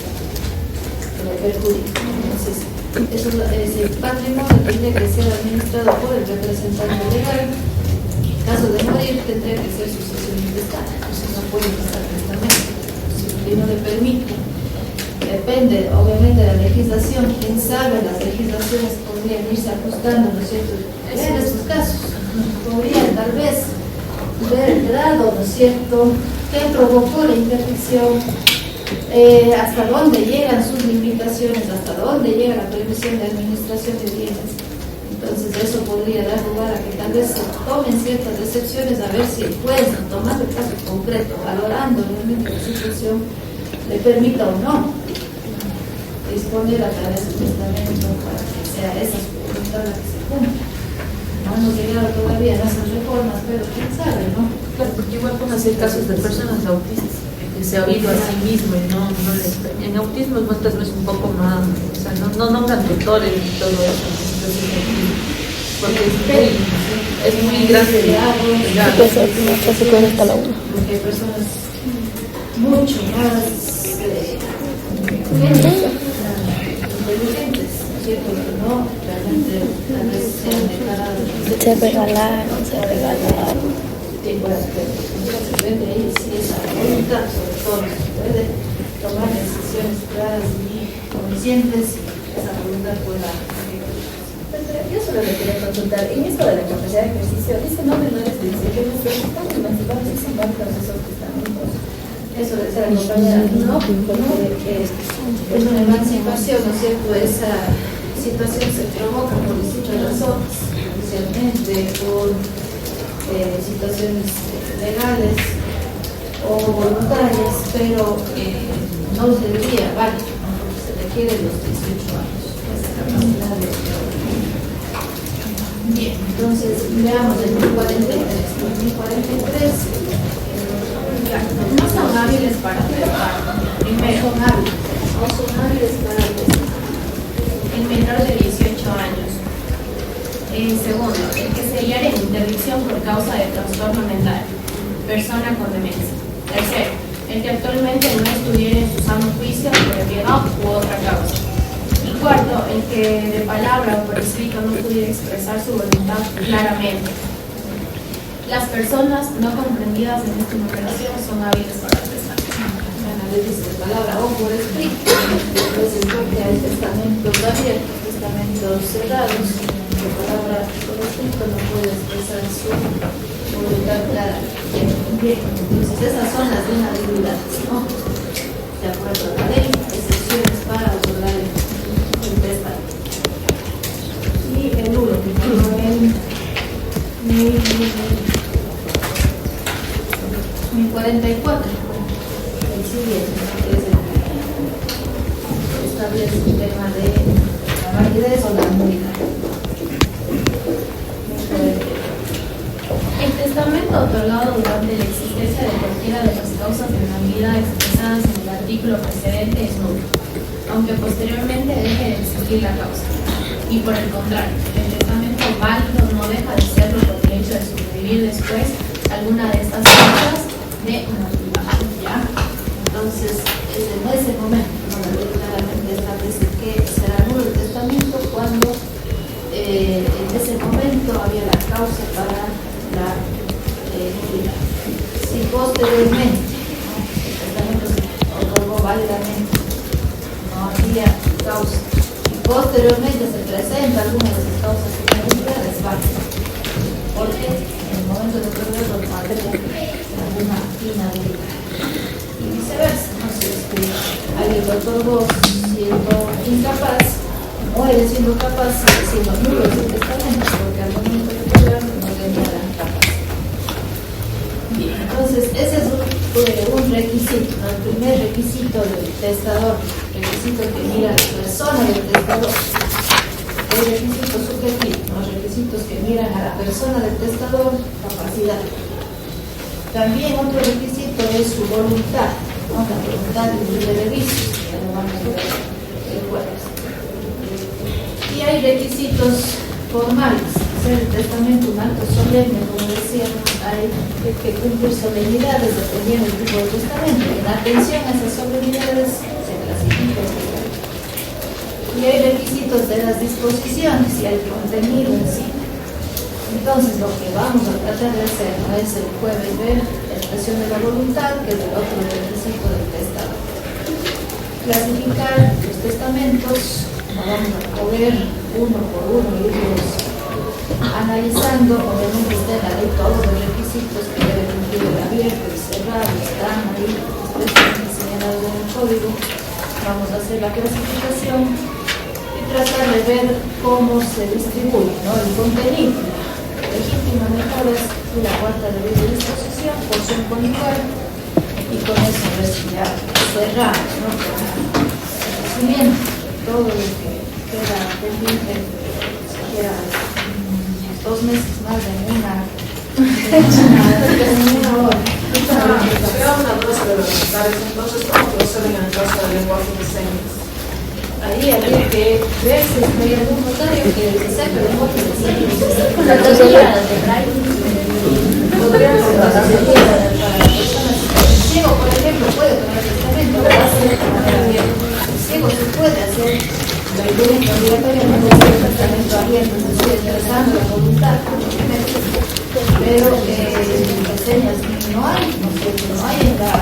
que le perjudican. Entonces, Ese patrimonio tendría que ser administrado por el representante legal. En caso de morir, tendría que ser sucesión intestada, entonces no puede pasar testamento. Si la ley no le permite, depende obviamente de la legislación. Quién sabe, las legislaciones podrían irse ajustando, ¿no es cierto? En estos casos, podrían tal vez ver el grado, ¿no es cierto?, que provocó la interdicción, hasta dónde llegan sus limitaciones, hasta dónde llega la previsión de administración de bienes. Entonces eso podría dar lugar a que tal vez se tomen ciertas excepciones, a ver si el juez, tomando el caso concreto, valorando realmente la situación, le permita o no disponer a través del testamento para que sea esa su voluntad la que se cumpla. No hemos llegado todavía a esas reformas, pero quién sabe, ¿no? Claro, porque igual pueden ser casos de personas autistas que se ha oído a sí mismo y no les... En autismo muchas veces un poco más, o sea, no nombran tutores y todo eso, porque es muy grande. Se puede hasta la 1. Porque hay personas mucho más inteligentes, ¿no es cierto? Que no realmente tal vez se han declarado. Se regalaron. Tipo de aspectos. Entonces, de ahí sí esa voluntad, sobre todo, se puede tomar decisiones claras y conscientes y esa voluntad pueda. Yo solo le quería consultar, en esto de la capacidad de ejercicio, dice no menores de 17 años, pero están emancipados y son válidos esos testamentos. Eso de ser acompañada, no, porque es una emancipación, ¿no es cierto? Esa situación se provoca por distintas razones, especialmente por situaciones legales o voluntarias, pero no sería válido, ¿no? Porque se requiere los 18 años, esa capacidad de... Bien, entonces veamos el 1043. El 1043 No son hábiles para trabajar. Primero, son hábiles, no son hábiles para el el menor de 18 años. Segundo, el que se hallara en interdicción por causa de trastorno mental, persona con demencia. Tercero, el que actualmente no estuviera en su sano juicio por enfermedad u otra causa. Y cuarto, el que de palabra o por escrito no pudiera expresar su voluntad claramente. Las personas no comprendidas en esta enumeración son hábiles para el testamento. a veces de palabra o por escrito, entonces porque hay testamentos abiertos, testamentos cerrados, de palabra por escrito no puede expresar su voluntad clara. Bien, entonces esas son las inhabilidades, ¿no? De acuerdo a la ley, excepciones para otorgar el testamento. Y el último, el 1044. El siguiente es el que establece el tema de la validez o la nulidad. El testamento otorgado durante la existencia de cualquiera de las causas de la vida expresadas en el artículo precedente es nulo, aunque posteriormente deje de existir la causa. Y por el contrario, el testamento válido no deja de serlo por el hecho de suscribir después alguna de estas causas de nulidad. ¿Ya? Entonces, en ese momento, ¿no? La ley claramente establece que será nulo el testamento cuando en ese momento había la causa para la nulidad. Si posteriormente, ¿no? El testamento se otorgó válidamente, no había causa, y posteriormente se presenta alguna de esas causas de la nulidad, es válido. Porque en el momento de otorgarlo no había alguna inhabilidad. Y viceversa, ¿no? Si es que alguien lo otorgó siendo incapaz, muere siendo capaz, siendo nulo ese testamento, porque al momento de otorgarlo no tenía la capacidad. Bien, entonces ese es un requisito, ¿no? El primer requisito del testador, requisito que mira la persona del testador. Hay requisitos subjetivos, los requisitos que miran a la persona del testador, capacidad. También otro requisito es su voluntad, ¿no? La voluntad de vicio, que lo vamos a ver el jueves. Y hay requisitos formales, hacer el testamento un acto solemne, como decíamos, hay que cumplir solemnidades dependiendo del tipo de testamento. En atención a esas solemnidades se clasifica. y hay requisitos de las disposiciones y el contenido en sí. Entonces, lo que vamos a tratar de hacer no es el jueves ver la expresión de la voluntad, que es el otro requisito del testador. Clasificar los testamentos, vamos a poder uno por uno irlos analizando. Obviamente está en la ley todos los requisitos que debe cumplir el abierto y cerrado, están ahí expresamente señalados en el código. Vamos a hacer la clasificación y tratar de ver cómo se distribuye, ¿no?, el contenido. Legítima mejor es la cuarta de disposición, porción conyugal, y con eso ya cerramos, ¿no? Resumiendo, todo lo que queda pendiente, siquiera 2 meses más de una hora. Era una cosa de los militares, entonces, ¿cómo proceden en el caso del lenguaje de señas? Ahí habría que ver si hay algún notario que se saque el lenguaje de señas. Con la teoría de Braille. Podríamos hacer para personas. El ciego, por ejemplo, puede tomar testamento, lo hace de manera abierta. El ciego se puede hacer la evidencia obligatoriamente el testamento abierto, es decir, expresando la voluntad, pero las señas no hay, no sé, no hay en la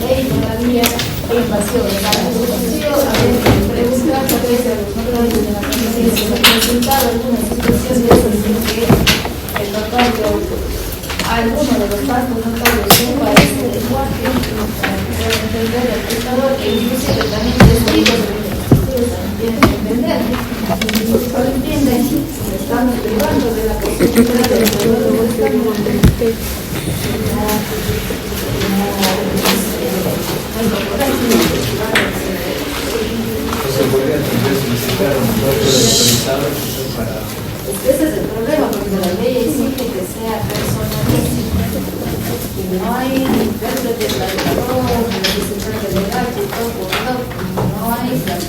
ley todavía invasión de la disposición. A veces preguntar a veces a los notarios de la familia si se ha presentado alguna situación de eso, sino que el notario, alguno de los vastos notarios sepa ese lenguaje para que pueda entender el testador, e inclusive también testigos también tienen que entender. Si no lo entienden, estamos privando de la posibilidad de que luego estamos se podría solicitar un doctor autorizado para... Ese es el problema, porque la ley exige que sea personalísima, que no hay intérprete, traductor, representante legal, tutor, abogado, no hay la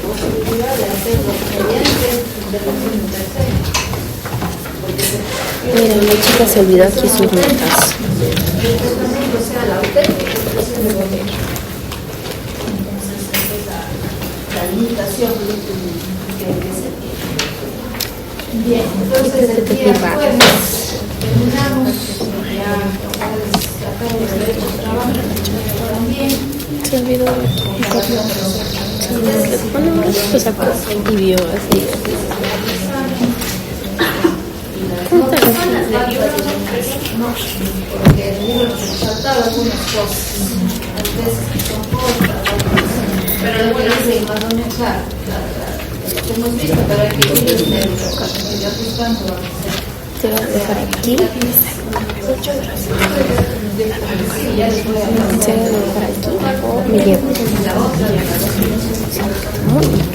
posibilidad de hacerlo mediante intervención de terceros. Mira, la chica se olvidó aquí sus notas. Que el testamento sea la auténtica expresión del gobierno. Entonces, esa es la limitación que se tiene. Bien, entonces el día jueves terminamos, ya acabo de ver el trabajo también. Se olvidó de copiar. Bueno, lo sacó y vio así. ¿Cómo está No, porque el libro nos faltaba algunas cosas. A veces son cosas, pero algunas se más o menos, claro, lo que hemos visto, pero hay que ir en el ya buscando. Te voy a dejar aquí. Muchas gracias. Ya les voy a Se va a dejar aquí. O me llevo. la otra. Muy bien.